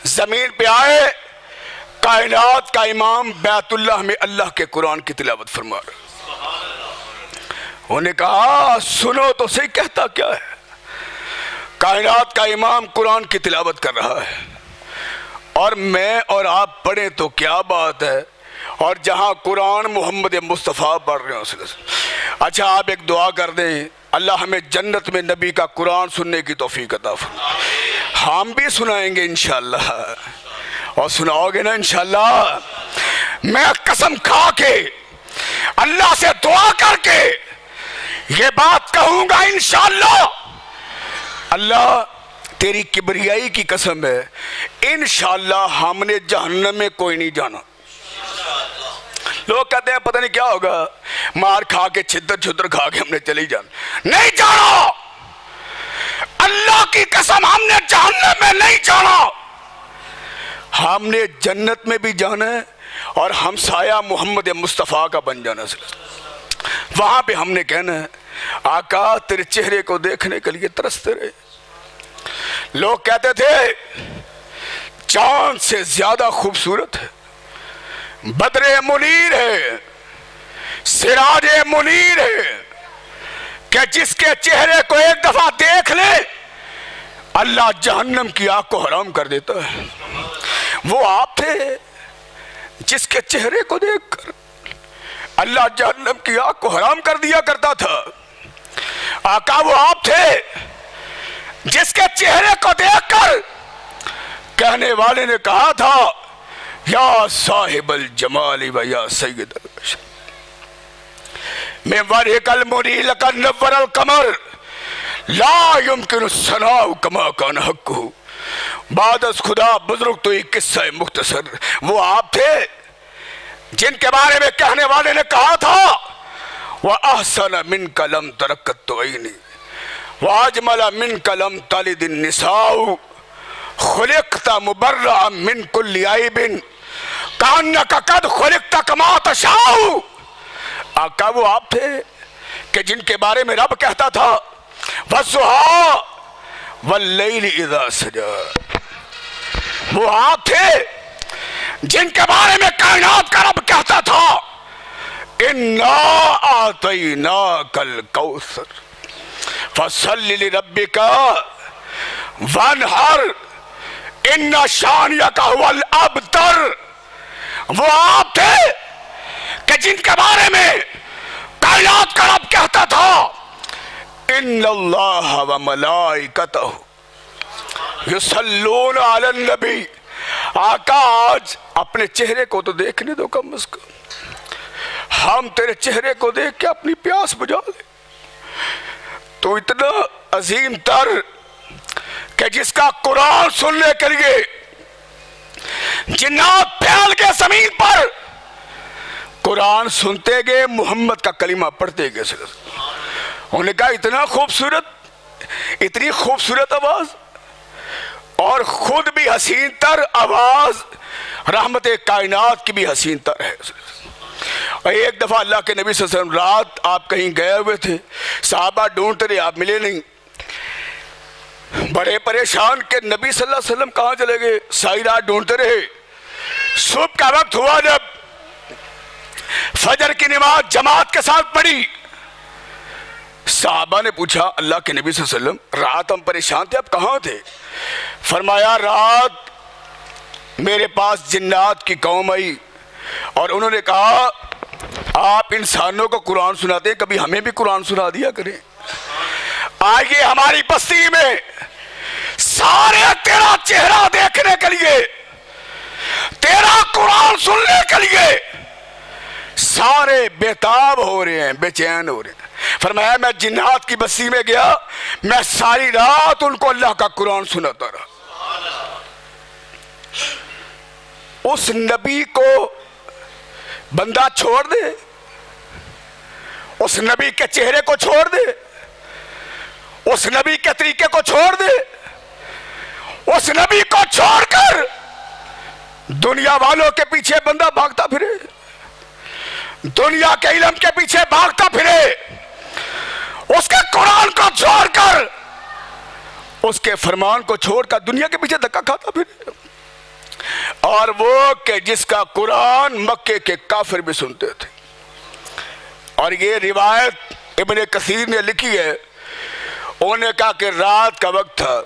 زمین پہ آئے، کائنات کا امام بیت اللہ میں اللہ کے قرآن کی تلاوت فرما رہا، انہوں نے کہا سنو تو صحیح کہتا کیا ہے؟ کائنات کا امام قرآن کی تلاوت کر رہا ہے، اور میں اور آپ پڑھیں تو کیا بات ہے، اور جہاں قرآن محمد مصطفیٰ پڑھ رہے ہیں۔ اچھا آپ ایک دعا کر دیں، اللہ ہمیں جنت میں نبی کا قرآن سننے کی توفیق عطا فرمائے، ہم بھی سنائیں گے انشاءاللہ، اور سناؤ گے نا انشاءاللہ؟ میں قسم کھا کے اللہ سے دعا کر کے یہ بات کہوں گا انشاءاللہ، اللہ تیری کبریائی کی قسم ہے، انشاءاللہ ہم نے جہنم میں کوئی نہیں جانا۔ لوگ کہتے ہیں پتہ نہیں کیا ہوگا، مار کھا کے چھتر کھا کے ہم نے چلے جانا، نہیں جانا، اللہ کی قسم ہم نے جہنم میں نہیں جانا، ہم نے جنت میں بھی جانا ہے، اور ہمسایہ محمد مصطفیٰ کا بن جانا ہے، وہاں پہ ہم نے کہنا ہے آقا تیرے چہرے کو دیکھنے کے لیے ترستے رہے۔ لوگ کہتے تھے چاند سے زیادہ خوبصورت ہے، بدر منیر ہے، سراج منیر ہے، کہ جس کے چہرے کو ایک دفعہ دیکھ لے اللہ جہنم کی آگ کو حرام کر دیتا ہے۔ وہ آپ تھے جس کے چہرے کو دیکھ کر اللہ جہنم کی آگ کو حرام کر دیا کرتا تھا۔ آقا وہ آپ تھے جس کے چہرے کو دیکھ کر کہنے والے نے کہا تھا یا صاحب الجمال و یا سید البشر میں وجهك المنیر لقد نور القمر لا يمكن الثناء كما كان حقه۔ بعد از خدا بزرگ تو ایک قصہ مختصر، وہ آپ تھے جن کے بارے میں کہنے والے نے کہا تھا وَأَحْسَنَ مِنْكَ لَمْ تَرَكَّتُ عَيْنِي وَأَجْمَلَ مِنْكَ لَمْ تَلِدِ النِّسَاءُ خُلِقْتَ مُبَرَّأً مِنْ كُلِّ عَيْبٍ كَأَنَّكَ قَدْ خُلِقْتَ كَمَا تَشَاءُ۔ آقا وہ آپ تھے کہ جن کے بارے میں رب کہتا تھا وَالضُّحَىٰ وَاللَّيْلِ إِذَا سَجَىٰ۔ وہ آپ تھے جن کے بارے میں کائنات کا رب کہتا تھا اِنَّا أَعْطَيْنَاكَ الْكَوْثَرَ فَصَلِّ لِرَبِّكَ وَانْحَرْ إِنَّ شَانِئَكَ هُوَ الْأَبْتَرُ۔ وہ آپ تھے کہ جن کے بارے میں کائنات کا رب کہتا تھا ان اللہ وملائکتہ یصلون علی النبی۔ آقا آج اپنے چہرے کو تو دیکھنے دو کم از کم، ہم تیرے چہرے کو دیکھ کے اپنی پیاس بجھا لیں۔ تو اتنا عظیم تر کہ جس کا قرآن سننے کے لیے جنات پھیل کے زمین پر قرآن سنتے گئے، محمد کا کلمہ پڑھتے گئے، انہوں نے کہا اتنا خوبصورت، اتنی خوبصورت آواز اور خود بھی حسین تر آواز، رحمت کائنات کی بھی حسین تر ہے۔ اور ایک دفعہ اللہ کے نبی صلی اللہ علیہ وسلم رات آپ کہیں گئے ہوئے تھے، صحابہ ڈھونڈتے رہے، آپ ملے نہیں، بڑے پریشان کہ نبی صلی اللہ علیہ وسلم کہاں چلے گئے، ساری رات ڈھونڈتے رہے۔ صبح کا وقت ہوا، جب فجر کی نماز جماعت کے ساتھ پڑھی، صحابہ نے پوچھا اللہ کے نبی صلی اللہ علیہ وسلم رات ہم پریشان تھے، اب کہاں تھے؟ فرمایا رات میرے پاس جنات کی قوم آئی اور انہوں نے کہا آپ انسانوں کو قرآن سناتے ہیں، کبھی ہمیں بھی قرآن سنا دیا کریں، آئیے ہماری بستی میں سارے تیرا چہرہ دیکھنے کے لیے، تیرا قرآن سننے کے لیے سارے بےتاب ہو رہے ہیں، بے چین ہو رہے ہیں۔ فرمایا میں جنات کی بستی میں گیا، میں ساری رات ان کو اللہ کا قرآن سناتا رہا۔ اس نبی کو بندہ چھوڑ دے، اس نبی کے چہرے کو چھوڑ دے، اس نبی کے طریقے کو چھوڑ دے، اس نبی کو چھوڑ کر دنیا والوں کے پیچھے بندہ بھاگتا پھرے، دنیا کے علم کے پیچھے بھاگتا پھرے، اس کے قرآن کو چھوڑ کر، اس کے فرمان کو چھوڑ کر دنیا کے پیچھے دھکا کھاتا پھرے۔ اور وہ کہ جس کا قرآن مکے کے کافر بھی سنتے تھے۔ اور یہ روایت ابن کثیر نے لکھی ہے، انہوں نے کہا کہ رات کا وقت تھا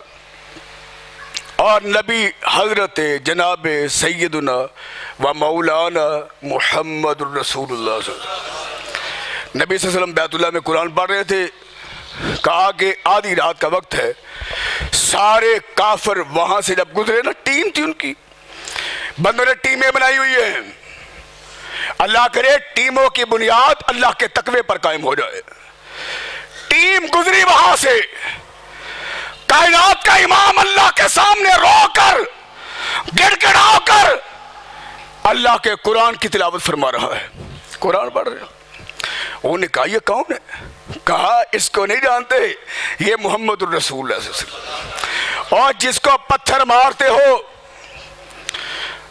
اور نبی حضرت جناب سیدنا و مولانا محمد الرسول اللہ صلی اللہ علیہ وسلم، نبی صلی اللہ علیہ وسلم بیت اللہ میں قرآن پڑھ رہے تھے۔ کہا کہ آدھی رات کا وقت ہے، سارے کافر وہاں سے جب گزرے نا، ٹیم تھی ان کی، بندوں نے ٹیمیں بنائی ہوئی ہیں، اللہ کرے ٹیموں کی بنیاد اللہ کے تقوی پر قائم ہو جائے۔ ٹیم گزری وہاں سے، کائنات کا امام اللہ کے سامنے رو کر گڑ گڑا کر اللہ کے قرآن کی تلاوت فرما رہا ہے، قرآن پڑھ رہے ہیں۔ انہوں نے کہا یہ کون ہے؟ کہا اس کو نہیں جانتے، یہ محمد الرسول اللہ صلی اللہ علیہ وسلم، اور جس کو پتھر مارتے ہو،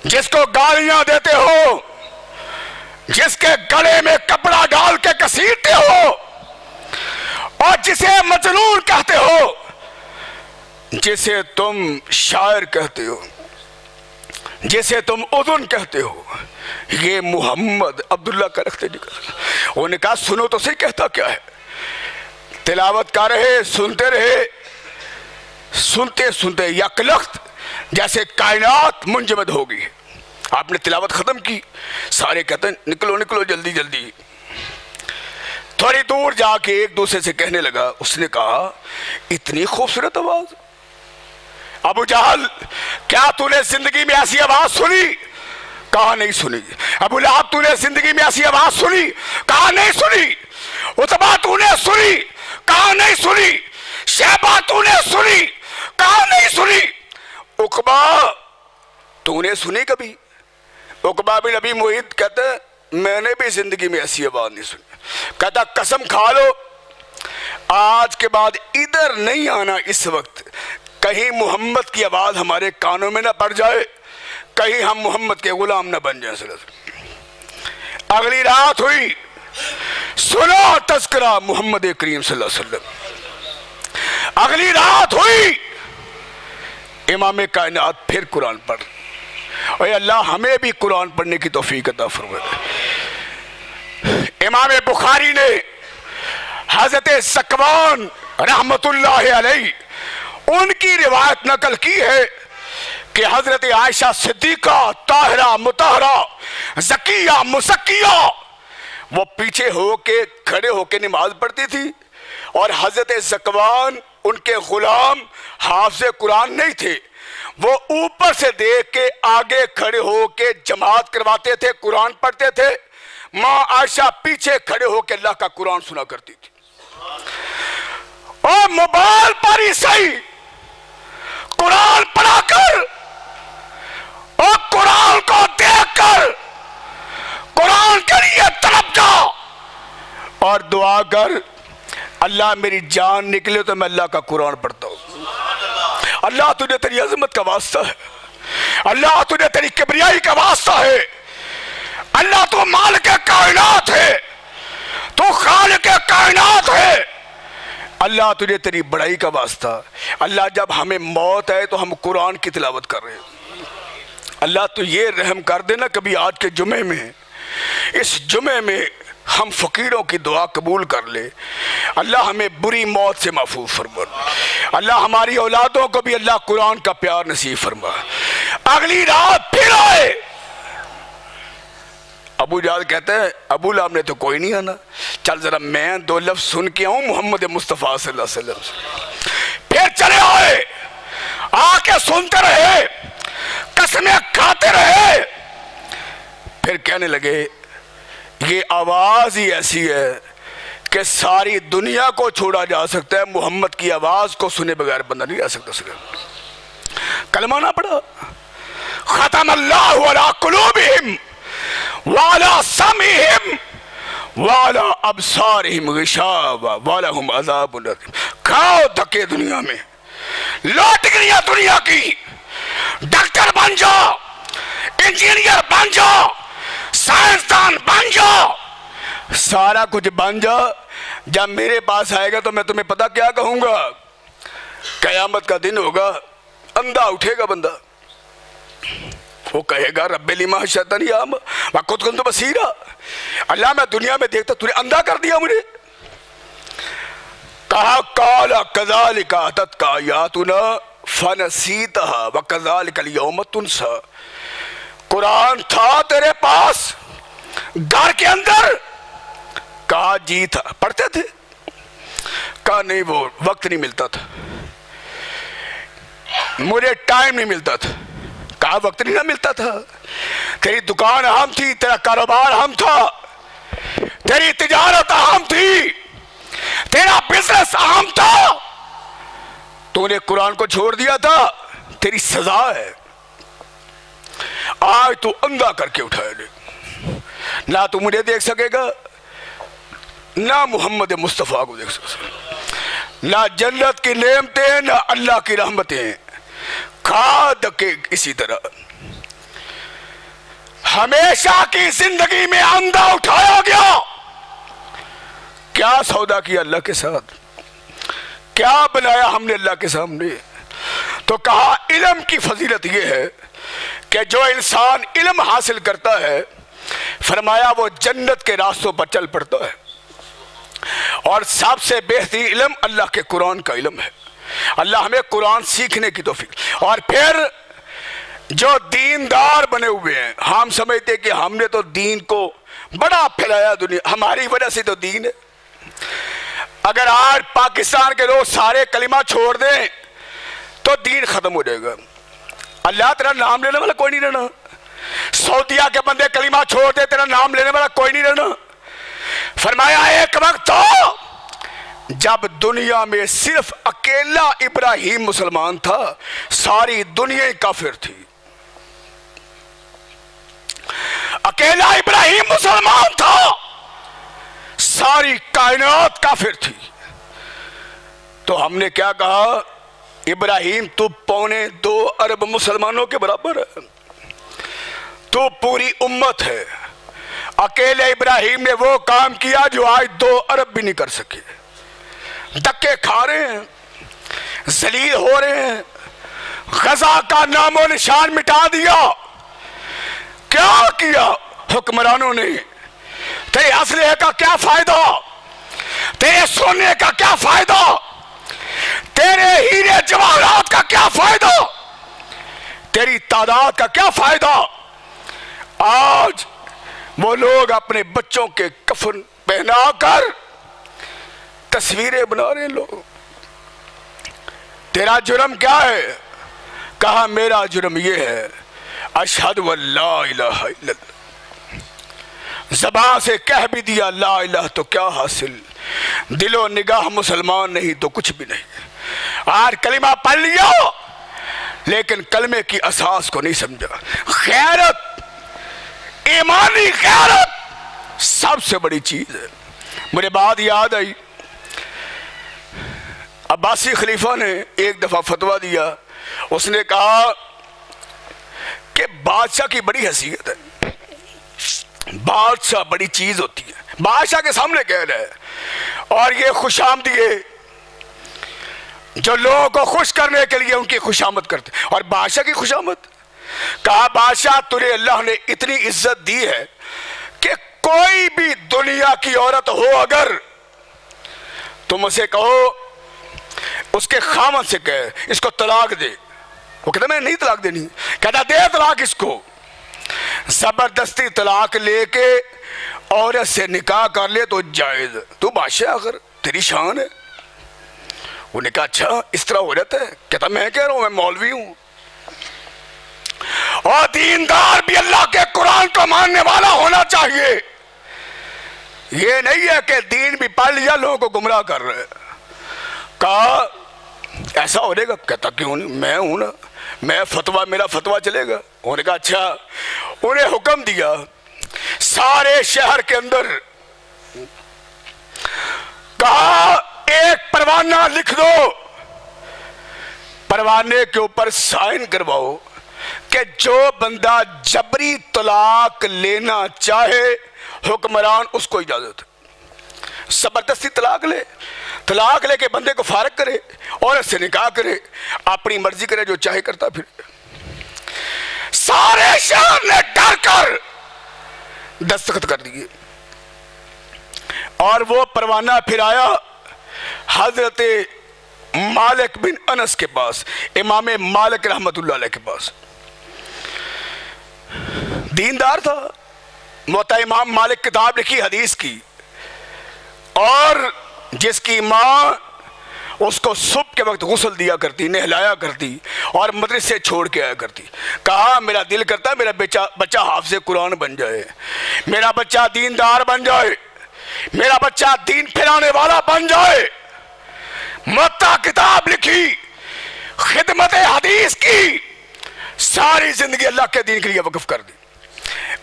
جس کو گالیاں دیتے ہو، جس کے گلے میں کپڑا ڈال کے کسیٹتے ہو، اور جسے مجنون کہتے ہو، جسے تم شاعر کہتے ہو، جسے تم اذن کہتے ہو، یہ محمد عبداللہ کا رکھتے نکل۔ انہوں نے کہا سنو تو صحیح کہتا کیا ہے۔ تلاوت کر رہے، سنتے رہے، سنتے سنتے یک لخت جیسے کائنات منجمد ہو گئی۔ آپ نے تلاوت ختم کی، سارے کہتے ہیں نکلو نکلو جلدی جلدی۔ تھوڑی دور جا کے ایک دوسرے سے کہنے لگا، اس نے کہا اتنی خوبصورت آواز، ابو جہل کیا تو نے زندگی میں ایسی آواز سنی؟ کہا نہیں سنی۔ ابو لہب تو نے زندگی میں ایسی آواز سنی؟ کہا نہیں سنی۔ عتبہ تو نے سنی؟ کہا نہیں سنی۔ شیبہ تو نے سنی؟ کہا نہیں سنی۔ عقبہ تو نے سنی کبھی؟ عقبہ بن ابی معیط کہتا ہے میں نے بھی زندگی میں ایسی آواز نہیں سنی۔ کہتا قسم کھا لو آج کے بعد ادھر نہیں آنا، اس وقت کہیں محمد کی آواز ہمارے کانوں میں نہ پڑ جائے، کہیں ہم محمد کے غلام نہ بن جائیں۔ اگلی رات ہوئی، سنو تذکرہ محمد کریم صلی اللہ علیہ وسلم۔ اگلی رات ہوئی، امام کائنات پھر قرآن پڑھ، اور اللہ ہمیں بھی قرآن پڑھنے کی توفیق عطا فرمائے۔ امام بخاری نے حضرت ذکوان رحمت اللہ علیہ ان کی روایت نقل کی ہے کہ حضرت عائشہ صدیقہ طاہرہ مطہرہ زکیہ مزکیہ وہ پیچھے ہو کے کھڑے ہو کے نماز پڑھتی تھی، اور حضرت ذکوان ان کے غلام حافظ قرآن نہیں تھے، وہ اوپر سے دیکھ کے آگے کھڑے ہو کے جماعت کرواتے تھے، قرآن پڑھتے تھے۔ ماں عائشہ پیچھے کھڑے ہو کے اللہ کا قرآن سنا کرتی تھی، اور موبائل پر ہی صحیح قرآن پڑھا کر اور قرآن کو دیکھ کر قرآن کے لیے طلب جا اور دعا کر اللہ میری جان نکلے تو میں اللہ کا قرآن پڑھتا اللہ تجھے تیری عظمت کا واسطہ ہے، اللہ تجھے تیری کبریائی کا واسطہ ہے، اللہ تو مالک کائنات ہے، تو خالق کائنات ہے، اللہ تجھے تیری بڑائی کا واسطہ۔ اللہ جب ہمیں موت ہے تو ہم قرآن کی تلاوت کر رہے ہیں، اللہ تو یہ رحم کر دینا کبھی آج کے جمعے میں، اس جمعے میں ہم فقیروں کی دعا قبول کر لے، اللہ ہمیں بری موت سے محفوظ فرما، اللہ ہماری اولادوں کو بھی اللہ قرآن کا پیار نصیب فرما۔ اگلی رات پھر آئے، ابو جہل کہتے ہیں ابو لہب نے تو کوئی نہیں آنا، چل ذرا میں دو لفظ سن کے آؤں محمد مصطفیٰ صلی اللہ علیہ وسلم سے۔ پھر چلے آئے، آ کے سنتے رہے، قسمیں کھاتے رہے، پھر کہنے لگے یہ آواز ہی ایسی ہے کہ ساری دنیا کو چھوڑا جا سکتا ہے، محمد کی آواز کو سنے بغیر بندہ نہیں رہ سکتا۔ کلمہ نہ پڑھا، ختم اللہ علی قلوبہم وعلی سمعہم وعلی ابصارہم غشاوہ ولہم عذاب الیم۔ کھاؤ دھکے دنیا میں، لوٹ گیا دنیا کی، ڈاکٹر بن جا، انجینئر بن جا، سائنسدان بن جا، سارا کچھ بن جا، جب میرے پاس آئے گا تو میں تمہیں پتہ کیا کہوں گا؟ قیامت کا دن ہوگا، اندھا اٹھے گا بندہ، وہ کہے گا رب لما حشرتنی اعمی وقد كنت بصیرا، اللہ میں دنیا میں دیکھتا تو نے اندھا کر دیا مجھے۔ کہا قال كذلك اتتك آیاتنا فنسیتها وكذلك اليوم تنسى، قرآن تھا تیرے پاس گھر کے اندر، کہا جی تھا، پڑھتے تھے، کہا نہیں وہ وقت نہیں ملتا تھا، مجھے ٹائم نہیں ملتا تھا، کہا وقت نہیں نہ ملتا تھا، تیری دکان اہم تھی، تیرا کاروبار اہم تھا، تیری تجارت اہم تھی، تیرا بزنس اہم تھا، تو نے قرآن کو چھوڑ دیا تھا، تیری سزا ہے، آج تو اندھا کر کے اٹھائے لے، نہ تو مجھے دیکھ سکے گا، نہ محمد مصطفیٰ کو دیکھ سکے گا، نہ جنت کی نعمتیں نہ اللہ کی رحمتیں، کھا دکے اسی طرح۔ ہمیشہ کی زندگی میں اندھا اٹھایا گیا، کیا سودا کیا اللہ کے ساتھ، کیا بنایا ہم نے اللہ کے سامنے؟ تو کہا علم کی فضیلت یہ ہے کہ جو انسان علم حاصل کرتا ہے، فرمایا وہ جنت کے راستوں پر چل پڑتا ہے، اور سب سے بہترین علم اللہ کے قرآن کا علم ہے۔ اللہ ہمیں قرآن سیکھنے کی توفیق، اور پھر جو دیندار بنے ہوئے ہیں، ہم سمجھتے کہ ہم نے تو دین کو بڑا پھیلایا، دنیا ہماری وجہ سے تو دین ہے۔ اگر آج پاکستان کے لوگ سارے کلمہ چھوڑ دیں تو دین ختم ہو جائے گا، اللہ تیرا نام لینے والا کوئی نہیں رہنا، سعودیہ کے بندے کلمہ چھوڑ دے تیرا نام لینے والا کوئی نہیں رہنا۔ فرمایا ایک وقت تو جب دنیا میں صرف اکیلا ابراہیم مسلمان تھا، ساری دنیا کافر تھی، اکیلا ابراہیم مسلمان تھا، ساری کائنات کافر تھی، تو ہم نے کیا کہا؟ ابراہیم تو 2.25 ارب مسلمانوں کے برابر ہے، تو پوری امت ہے، اکیلے ابراہیم نے وہ کام کیا جو آج 2 ارب بھی نہیں کر سکے، دکے کھا رہے ہیں، ذلیل ہو رہے ہیں، غزہ کا نام و نشان مٹا دیا، کیا کیا حکمرانوں نے؟ تیرے اسلحے کا کیا فائدہ؟ تیرے سونے کا کیا فائدہ؟ تیرے ہیرے جواہرات کا کیا فائدہ؟ تیری تعداد کا کیا فائدہ؟ آج وہ لوگ اپنے بچوں کے کفن پہنا کر تصویریں بنا رہے ہیں لوگ۔ تیرا جرم کیا ہے؟ کہا میرا جرم یہ ہے اشہد واللہ الہ الا اللہ، زبان سے کہہ بھی دیا لا الہ تو کیا حاصل، دل و نگاہ مسلمان نہیں تو کچھ بھی نہیں۔ آج کلمہ پڑھ لیا لیکن کلمے کی اساس کو نہیں سمجھا۔ غیرت، ایمانی غیرت سب سے بڑی چیز ہے۔ مجھے بات یاد آئی، عباسی خلیفہ نے ایک دفعہ فتویٰ دیا اس نے کہا کہ بادشاہ کی بڑی حیثیت ہے، بادشاہ بڑی چیز ہوتی ہے، بادشاہ کے سامنے کہہ رہا ہے، اور یہ خوش آمدیے جو لوگوں کو خوش کرنے کے لیے ان کی خوش آمد کرتے، اور بادشاہ کی خوش آمد. کہا بادشاہ تجھے اللہ نے اتنی عزت دی ہے کہ کوئی بھی دنیا کی عورت ہو اگر تم اسے کہو اس کے خامن سے کہے اس کو طلاق دے، وہ کہتا میں نہیں طلاق دینی، کہتا دے طلاق اس کو. زبردستی طلاق لے کے عورت سے نکاح کر لے تو جائز، تو بادشاہ اگر تیری شان ہے. انہوں نے کہا اچھا اس طرح ہو جاتا ہے؟ کہتا میں کہہ رہا ہوں میں مولوی ہوں، اور دیندار بھی اللہ کے قرآن کو ماننے والا ہونا چاہیے. یہ نہیں ہے کہ دین بھی پڑھ لیا لوگوں کو گمراہ کر رہے. کہا ایسا ہو جائے گا؟ کہتا کیوں نہیں، میں ہوں نا، میں فتویٰ میرا فتویٰ چلے گا. انہوں نے کہا اچھا. انہیں حکم دیا سارے شہر کے اندر، کہا ایک پروانہ لکھ دو، پروانے کے اوپر سائن کرواؤ کہ جو بندہ جبری طلاق لینا چاہے حکمران اس کو اجازت. زبردستی طلاق لے کے بندے کو فارغ کرے، عورت سے نکاح کرے، اپنی مرضی کرے، جو چاہے کرتا پھر. سارے شہر نے ڈر کر دستخط کر دیے، اور وہ پروانہ پھر آیا حضرت مالک بن انس کے پاس، امام مالک رحمت اللہ علیہ کے پاس. دیندار تھا، موطا امام مالک کتاب لکھی حدیث کی، اور جس کی ماں اس کو صبح کے وقت غسل دیا کرتی، نہلایا کرتی، اور مدرسے چھوڑ کے آیا کرتی. کہا میرا دل کرتا ہے میرا بچہ حافظ قرآن بن جائے، میرا بچہ دیندار بن جائے، میرا بچہ دین پھیلانے والا بن جائے. موطا کتاب لکھی، خدمت حدیث کی، ساری زندگی اللہ کے دین کے لیے وقف کر دی.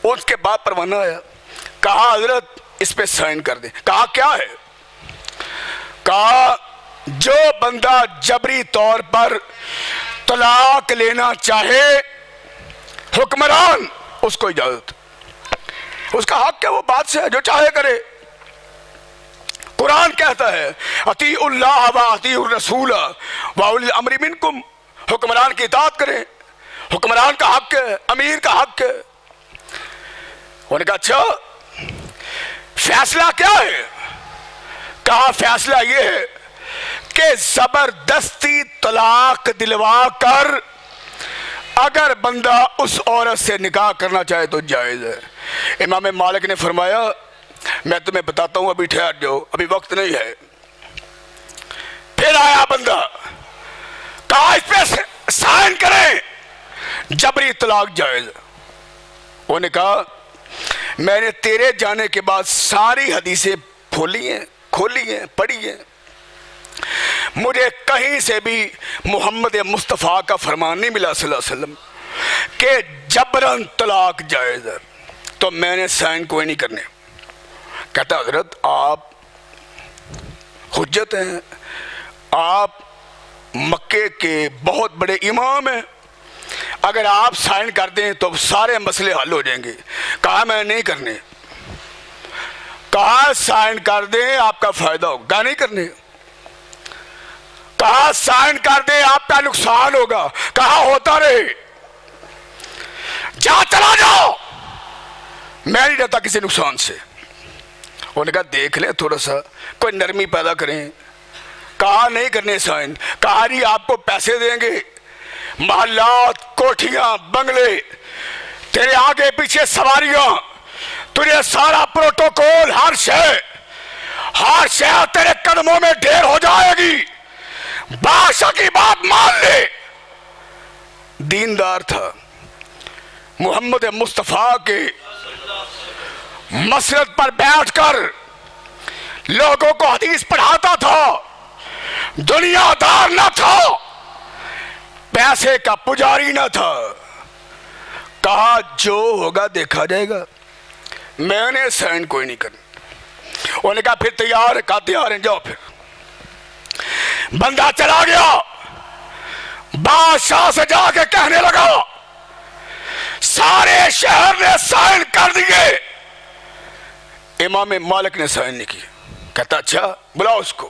اس کے بعد پروانہ آیا، کہا حضرت اس پہ سائن کر دیں. کہا کیا ہے؟ کہا جو بندہ جبری طور پر طلاق لینا چاہے حکمران اس کو اجازت، اس کا حق ہے، وہ بات سے جو چاہے کرے. قرآن کہتا ہے اطیعوا اللہ و اطیعوا الرسول و اولی الامر منکم، حکمران کی اطاعت کریں، حکمران کا حق ہے، امیر کا حق ہے. انہوں نے کہا اچھا فیصلہ کیا ہے؟ کہا فیصلہ یہ ہے کہ زبردستی طلاق دلوا کر اگر بندہ اس عورت سے نکاح کرنا چاہے تو جائز ہے. امام مالک نے فرمایا میں تمہیں بتاتا ہوں، ابھی ٹھہر جاؤ، ابھی وقت نہیں ہے. پھر آیا بندہ، کہا اس پہ سائن کریں، جبری طلاق جائز. انہوں نے کہا میں نے تیرے جانے کے بعد ساری حدیثیں کھولی ہیں پڑھی ہیں، مجھے کہیں سے بھی محمد مصطفیٰ کا فرمان نہیں ملا صلی اللہ علیہ وسلم کہ جبرن طلاق جائز ہے، تو میں نے سائن کوئی نہیں کرنے. کہتا حضرت آپ حجت ہیں، آپ مکے کے بہت بڑے امام ہیں، اگر آپ سائن کر دیں تو سارے مسئلے حل ہو جائیں گے. کہا میں نہیں کرنے. کہا سائن کر دیں آپ کا فائدہ ہوگا، نہیں کرنے. کہا سائن کر دیں آپ کا نقصان ہوگا. کہا ہوتا رہے، جا چلا جاؤ، میں نہیں ڈرتا کسی نقصان سے. انہوں نے کہا دیکھ لیں تھوڑا سا کوئی نرمی پیدا کریں. کہا نہیں کرنے سائن. کہا جی آپ کو پیسے دیں گے، محلات، کوٹھیاں، بنگلے، تیرے آگے پیچھے سواریاں، تجھے سارا پروٹوکول، ہر شے تیرے قدموں میں ڈھیر ہو جائے گی، بادشاہ کی بات مان لے. دیندار تھا، محمد مصطفیٰ کے مسجد پر بیٹھ کر لوگوں کو حدیث پڑھاتا تھا، دنیا دار نہ تھا، پیسے کا پجاری نہ تھا. کہا جو ہوگا دیکھا جائے گا، میں نے سائن کوئی نہیں کرنا. انہوں نے کہا پھر تیار ہے؟ کہا تیار ہیں، جاؤ. پھر بندہ چلا گیا، بادشاہ سے جا کے کہنے لگا سارے شہر نے سائن کر دیے، امام مالک نے سائن نہیں کیے۔ کہتا اچھا بلاؤ اس کو۔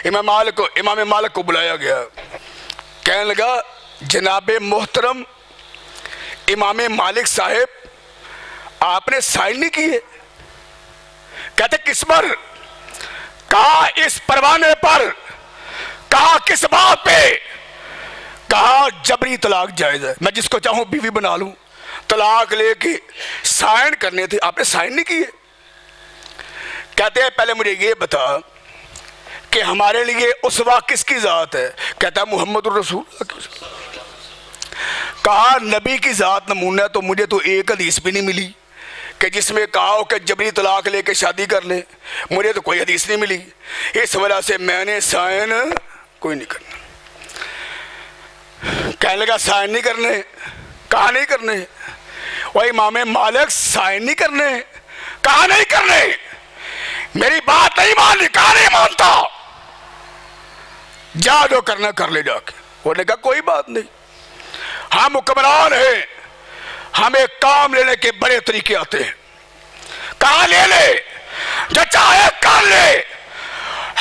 امام مالک کو بلایا گیا، کہنے لگا جناب محترم امام مالک صاحب آپ نے سائن نہیں کیے؟ کہتے کس پر؟ کہا اس پروانے پر۔ کہا کس بات پہ؟ کہا جبری طلاق جائز ہے، میں جس کو چاہوں بیوی بنا لوں، طلاق لے کے سائن کرنے تھے، آپ نے سائن نہیں کیے۔ کہتے ہیں پہلے مجھے یہ بتا کہ ہمارے لیے اسوہ کس کی ذات ہے؟ کہتا ہے محمد الرسول اللہ کی۔ کہا نبی کی ذات نمونہ ہے تو مجھے تو ایک حدیث بھی نہیں ملی کہ جس میں کہا ہو کہ جبری طلاق لے کے شادی کر لے، مجھے تو کوئی حدیث نہیں ملی، اس وجہ سے میں نے سائن کوئی نہیں کرنا۔ کہنے لگا سائن نہیں کرنے؟ کہا نہیں کرنے۔ وہ امام مالک سائن نہیں کرنے؟ کہا نہیں کرنے۔ میری بات نہیں مانی؟ کہا نہیں مانتا۔ جا جو کرنا کر لے جا کے۔ وہ نے کہا کوئی بات نہیں، ہم حکمران ہیں، ہمیں کام لینے کے بڑے طریقے آتے ہیں۔ کہا لے لے جو چاہے کر لے،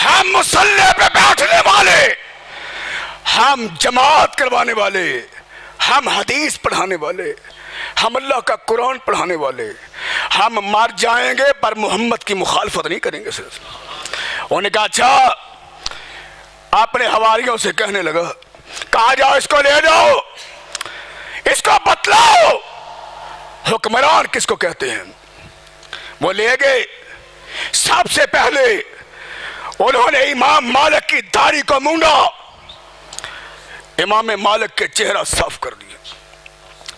ہم مصلی پہ بیٹھنے والے، ہم جماعت کروانے والے، ہم حدیث پڑھانے والے، ہم اللہ کا قرآن پڑھانے والے، ہم مر جائیں گے پر محمد کی مخالفت نہیں کریں گے۔ انہوں نے کہا اچھا، اپنے حواریوں سے کہنے لگا، کہا جاؤ اس کو لے جاؤ، اس کو بتلاؤ حکمران کس کو کہتے ہیں۔ وہ لے گئے، سب سے پہلے انہوں نے امام مالک کی داڑھی کو مونڈا، امام مالک کے چہرہ صاف کر دیا،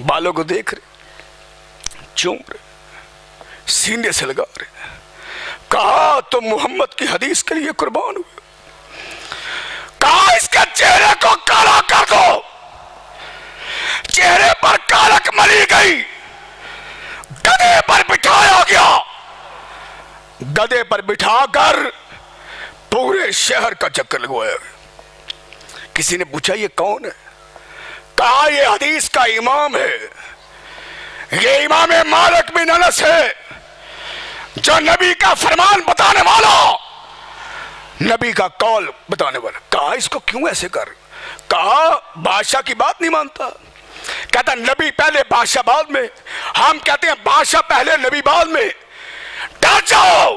بالوں کو دیکھ رہے، چوم رہے، سینے سے لگا رہے۔ کہا تم محمد کی حدیث کے لیے قربان ہوئے، کہا اس کے چہرے کو کالا کر دو۔ چہرے پر کالک ملی گئی، گدھے پر بٹھایا گیا، گدھے پر بٹھا کر پورے شہر کا چکر لگوایا گیا۔ کسی نے پوچھا یہ کون ہے؟ کہا یہ حدیث کا امام ہے، یہ امام مالک بن انس ہے، جو نبی کا فرمان بتانے والا، نبی کا قول بتانے والا۔ کہا اس کو کیوں ایسے کر؟ کہا بادشاہ کی بات نہیں مانتا۔ کہتا نبی پہلے بادشاہ بعد میں، ہم کہتے ہیں بادشاہ پہلے نبی بعد میں۔ ڈر جاؤ،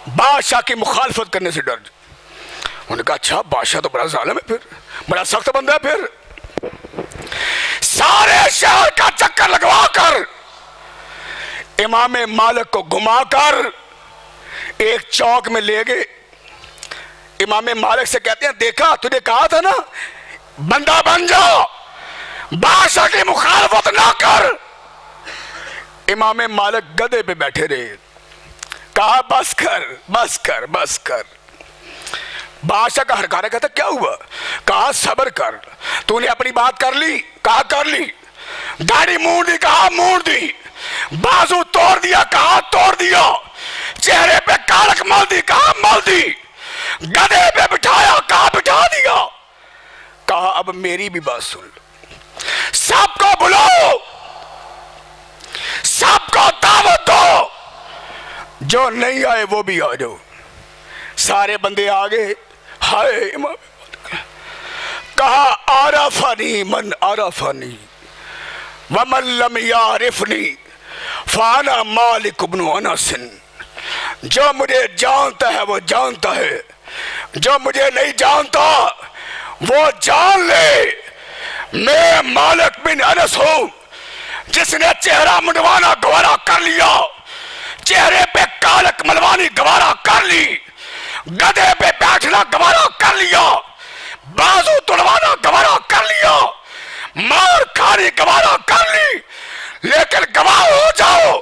بادشاہ کی مخالفت کرنے سے ڈر جاؤ۔ انہوں نے کہا اچھا بادشاہ تو بڑا ظالم ہے، پھر بڑا سخت بندہ ہے۔ پھر سارے شہر کا چکر لگوا کر امام مالک کو گھما کر ایک چوک میں لے گئے۔ امام مالک سے کہتے ہیں دیکھا تجھے کہا تھا نا بندہ بن جا، بادشاہ کی مخالفت نہ کر۔ امام مالک گدھے پہ بیٹھے رہے، کہا بس کر بس کر بس کر۔ بادشاہ کا ہرکارہ کہتا کیا ہوا؟ کہا صبر کر، تو نے اپنی بات کر لی؟ کہا کر لی۔ داڑھی مونڈ دی؟ کہا مونڈ دی۔ بازو توڑ دیا؟ کہا توڑ دیا۔ چہرے پہ کالک مل دی؟ کہا مل دی۔ گدھے پہ بٹھایا؟ کہا بٹھا دیا۔ کہا اب میری بھی بات سن لو، سب کو بلاؤ، سب کو دعوت دو، جو نہیں آئے وہ بھی آ جاؤ۔ سارے بندے آگے، ہائے امام کہا عرفنی من عرفنی ومن لم یعرفنی فانا مالک بن انس۔ جو مجھے جانتا ہے وہ جانتا ہے، جو مجھے نہیں جانتا وہ جان لے، میں مالک بن انس ہوں، جس نے چہرہ منڈوانا گوارا کر لیا، چہرے پہ کالک ملوانی گوارا کر لی، گدھے پہ بیٹھنا گوارا کر لیا، بازو توڑوانا گوارا کر لیا، مار کھانی گوارا کر لی، لیکن گواہ ہو جاؤ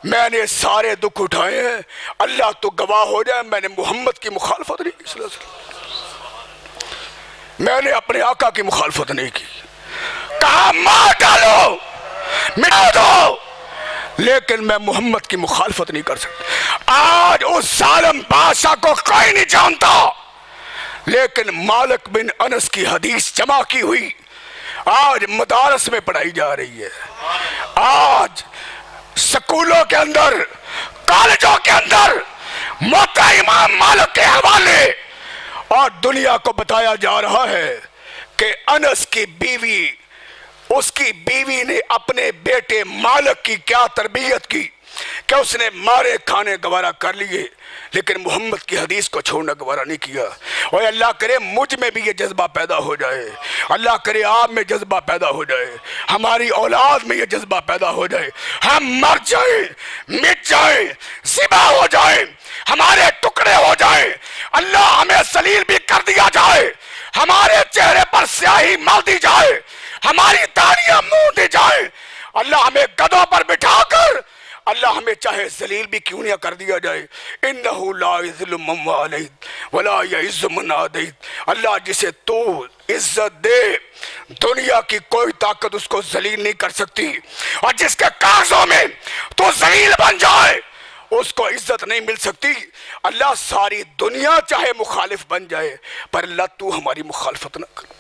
میں نے سارے دکھ اٹھائے ہیں، اللہ تو گواہ ہو جائے میں نے محمد کی مخالفت نہیں کی، میں نے اپنے آقا کی مخالفت نہیں کی۔ کہا مار ڈالو، مٹا دو، لیکن میں محمد کی مخالفت نہیں کر سکتا۔ آج اس ظالم بادشاہ کو کوئی نہیں جانتا، لیکن مالک بن انس کی حدیث جمع کی ہوئی آج مدارس میں پڑھائی جا رہی ہے، آج سکولوں کے اندر، کالجوں کے اندر موقع امام مالک کے حوالے، اور دنیا کو بتایا جا رہا ہے کہ انس کی بیوی، اس کی بیوی نے اپنے بیٹے مالک کی کیا تربیت کی کہ اس نے مارے کھانے گوارا کر لیے لیکن محمد کی حدیث کو چھوڑنا گوارا نہیں کیا۔ اور اللہ کرے مجھ میں بھی یہ جذبہ پیدا ہو جائے، اللہ کرے آپ میں جذبہ پیدا ہو جائے، ہماری اولاد میں یہ جذبہ پیدا ہو جائے، ہم مر جائیں، مٹ جائیں، ذبح ہو جائیں، ہمارے ٹکڑے ہو جائیں، اللہ ہمیں ذلیل بھی کر دیا جائے، ہمارے چہرے پر سیاہی مل دی جائے، ہماری داڑیاں منہ دی جائیں، اللہ ہمیں گدھوں پر بٹھا کر اللہ ہمیں چاہے ذلیل بھی کیوں نہ کر دیا جائے، انہو لا یذل من والیت ولا یعز من عادیت، اللہ جسے تو عزت دے دنیا کی کوئی طاقت اس کو ذلیل نہیں کر سکتی، اور جس کے کاغذوں میں تو ذلیل بن جائے اس کو عزت نہیں مل سکتی۔ اللہ ساری دنیا چاہے مخالف بن جائے پر اللہ تو ہماری مخالفت نہ کر،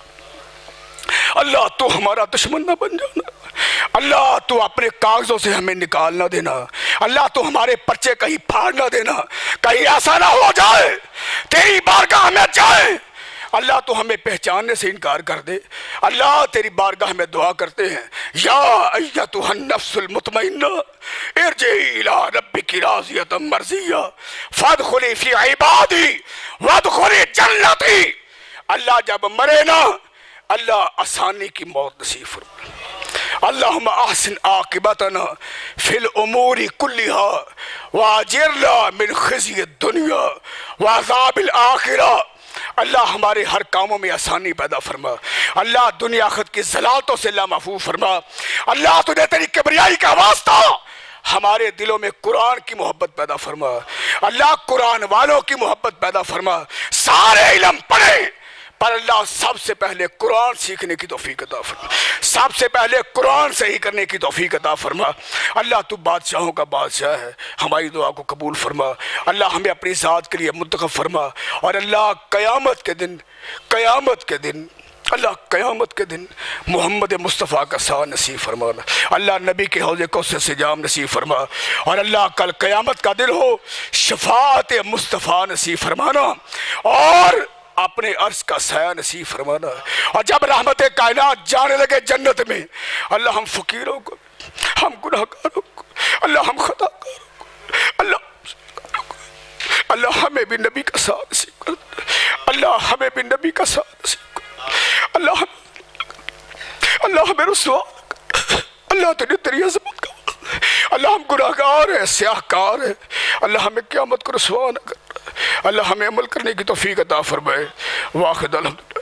اللہ تو ہمارا دشمن نہ بن جانا، اللہ تو اپنے کاغذوں سے ہمیں نکال نہ دینا، اللہ تو ہمارے پرچے کہیں پھاڑ نہ دینا، کہیں ایسا نہ ہو جائے تیری بارگاہ میں جائے اللہ تو ہمیں پہچاننے سے انکار کر دے۔ اللہ تیری بارگاہ میں دعا کرتے ہیں، یا ایتھا النفس المطمئنہ ارجعی الی ربک راضیۃ مرضیہ فادخلی فی عبادی وادخلی جنتی۔ اللہ جب مرے نا اللہ آسانی کی موت نصیب فرمائے، اللہم احسن عاقبتنا فی الامور کلہا واجرنا من خزی الدنیا وعذاب الآخرہ۔ اللہ ہمارے ہر کاموں میں آسانی پیدا فرما، اللہ دنیا آخرت کی ضلالتوں سے اللہ محفوظ فرما، اللہ تجھے تیری کبریائی کا واسطہ ہمارے دلوں میں قرآن کی محبت پیدا فرما، اللہ قرآن والوں کی محبت پیدا فرما، سارے علم پڑھیں پر اللہ سب سے پہلے قرآن سیکھنے کی توفیق عطا فرما، سب سے پہلے قرآن صحیح کرنے کی توفیق عطا فرما۔ اللہ تو بادشاہوں کا بادشاہ ہے، ہماری دعا کو قبول فرما، اللہ ہمیں اپنی ذات کے لیے منتخب فرما، اور اللہ قیامت کے دن اللہ قیامت کے دن محمد مصطفیٰ کا ساتھ نصیب فرمانا، اللہ نبی کے حوض کوثر سے جام نصیب فرما، اور اللہ کل قیامت کا دن ہو شفاعت مصطفیٰ نصیب فرمانا، اور اپنے عرش کا سایہ نصیب فرمانا، اور جب رحمت کائنات جانے لگے جنت میں اللہ ہم فقیروں کو، ہم گناہگاروں کو، اللہ ہم خطا کاروں کو، اللہ ہمیں بھی نبی کا ساتھ نصیب کر، اللہ ہمیں بھی نبی کا ساتھ نصیب کر، اللہ ہمیں رسوا کر، اللہ تیری عظمت کا، اللہ ہم گناہگار ہیں، سیاہ کار ہیں، اللہ ہمیں قیامت کو رسوا نہ کر، اللہ ہمیں عمل کرنے کی توفیق عطا فرمائے۔ واخر الحمد